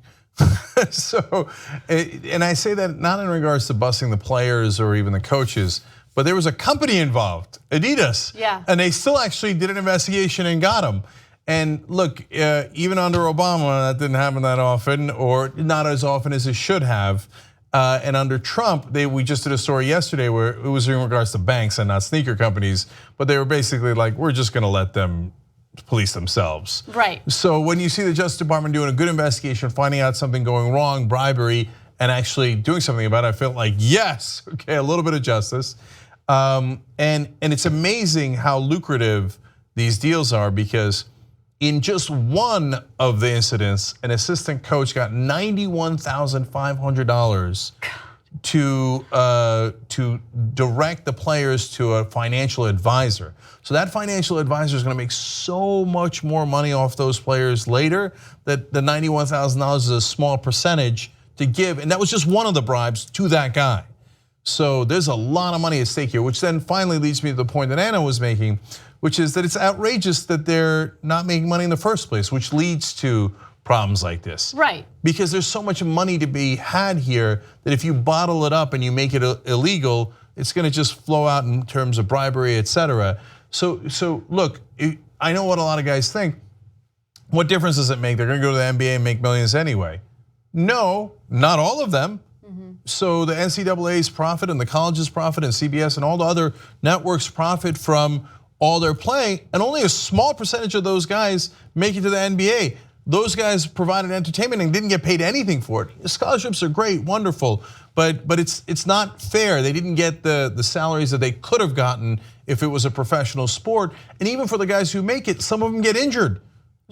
So, and I say that not in regards to busting the players or even the coaches, but there was a company involved, Adidas. Yeah. And they still actually did an investigation and got them. And look, even under Obama, that didn't happen that often, or not as often as it should have. And under Trump, we just did a story yesterday where it was in regards to banks and not sneaker companies, but they were basically like, we're just gonna let them police themselves. Right. So when you see the Justice Department doing a good investigation, finding out something going wrong, bribery, and actually doing something about it, I felt like, yes, okay, a little bit of justice. And it's amazing how lucrative these deals are, because in just one of the incidents, an assistant coach got $91,500 to direct the players to a financial advisor. So that financial advisor is going to make so much more money off those players later that the $91,000 is a small percentage to give, and that was just one of the bribes to that guy. So there's a lot of money at stake here, which then finally leads me to the point that Anna was making, which is that it's outrageous that they're not making money in the first place, which leads to problems like this. Right. Because there's so much money to be had here that if you bottle it up and you make it illegal, it's going to just flow out in terms of bribery, etc. So look, I know what a lot of guys think. What difference does it make? They're going to go to the NBA and make millions anyway. No, not all of them. So the NCAA's profit and the college's profit and CBS and all the other networks profit from all their playing, and only a small percentage of those guys make it to the NBA. Those guys provided entertainment and didn't get paid anything for it. The scholarships are great, wonderful, but it's not fair. They didn't get the salaries that they could have gotten if it was a professional sport. And even for the guys who make it, some of them get injured.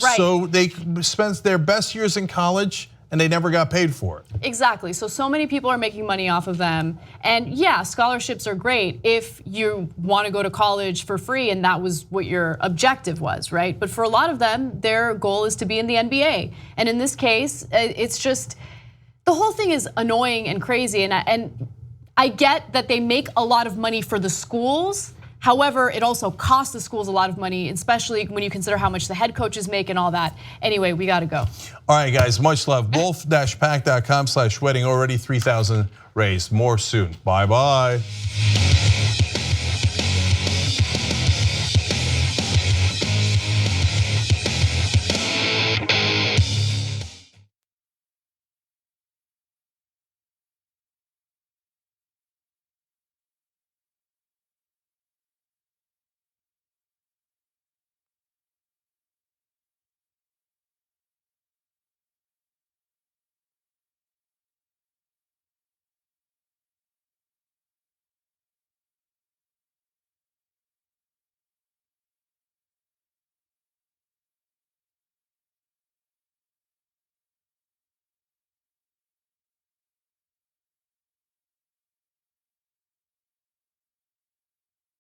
Right. So they spent their best years in college and they never got paid for it. Exactly. So many people are making money off of them. And yeah, scholarships are great if you want to go to college for free and that was what your objective was, right? But for a lot of them, their goal is to be in the NBA. And in this case, it's just, the whole thing is annoying and crazy. And I get that they make a lot of money for the schools. However, it also costs the schools a lot of money, especially when you consider how much the head coaches make and all that. Anyway, we got to go. All right, guys, much love. Wolf-pack.com/wedding, already 3,000 raised. More soon. Bye-bye.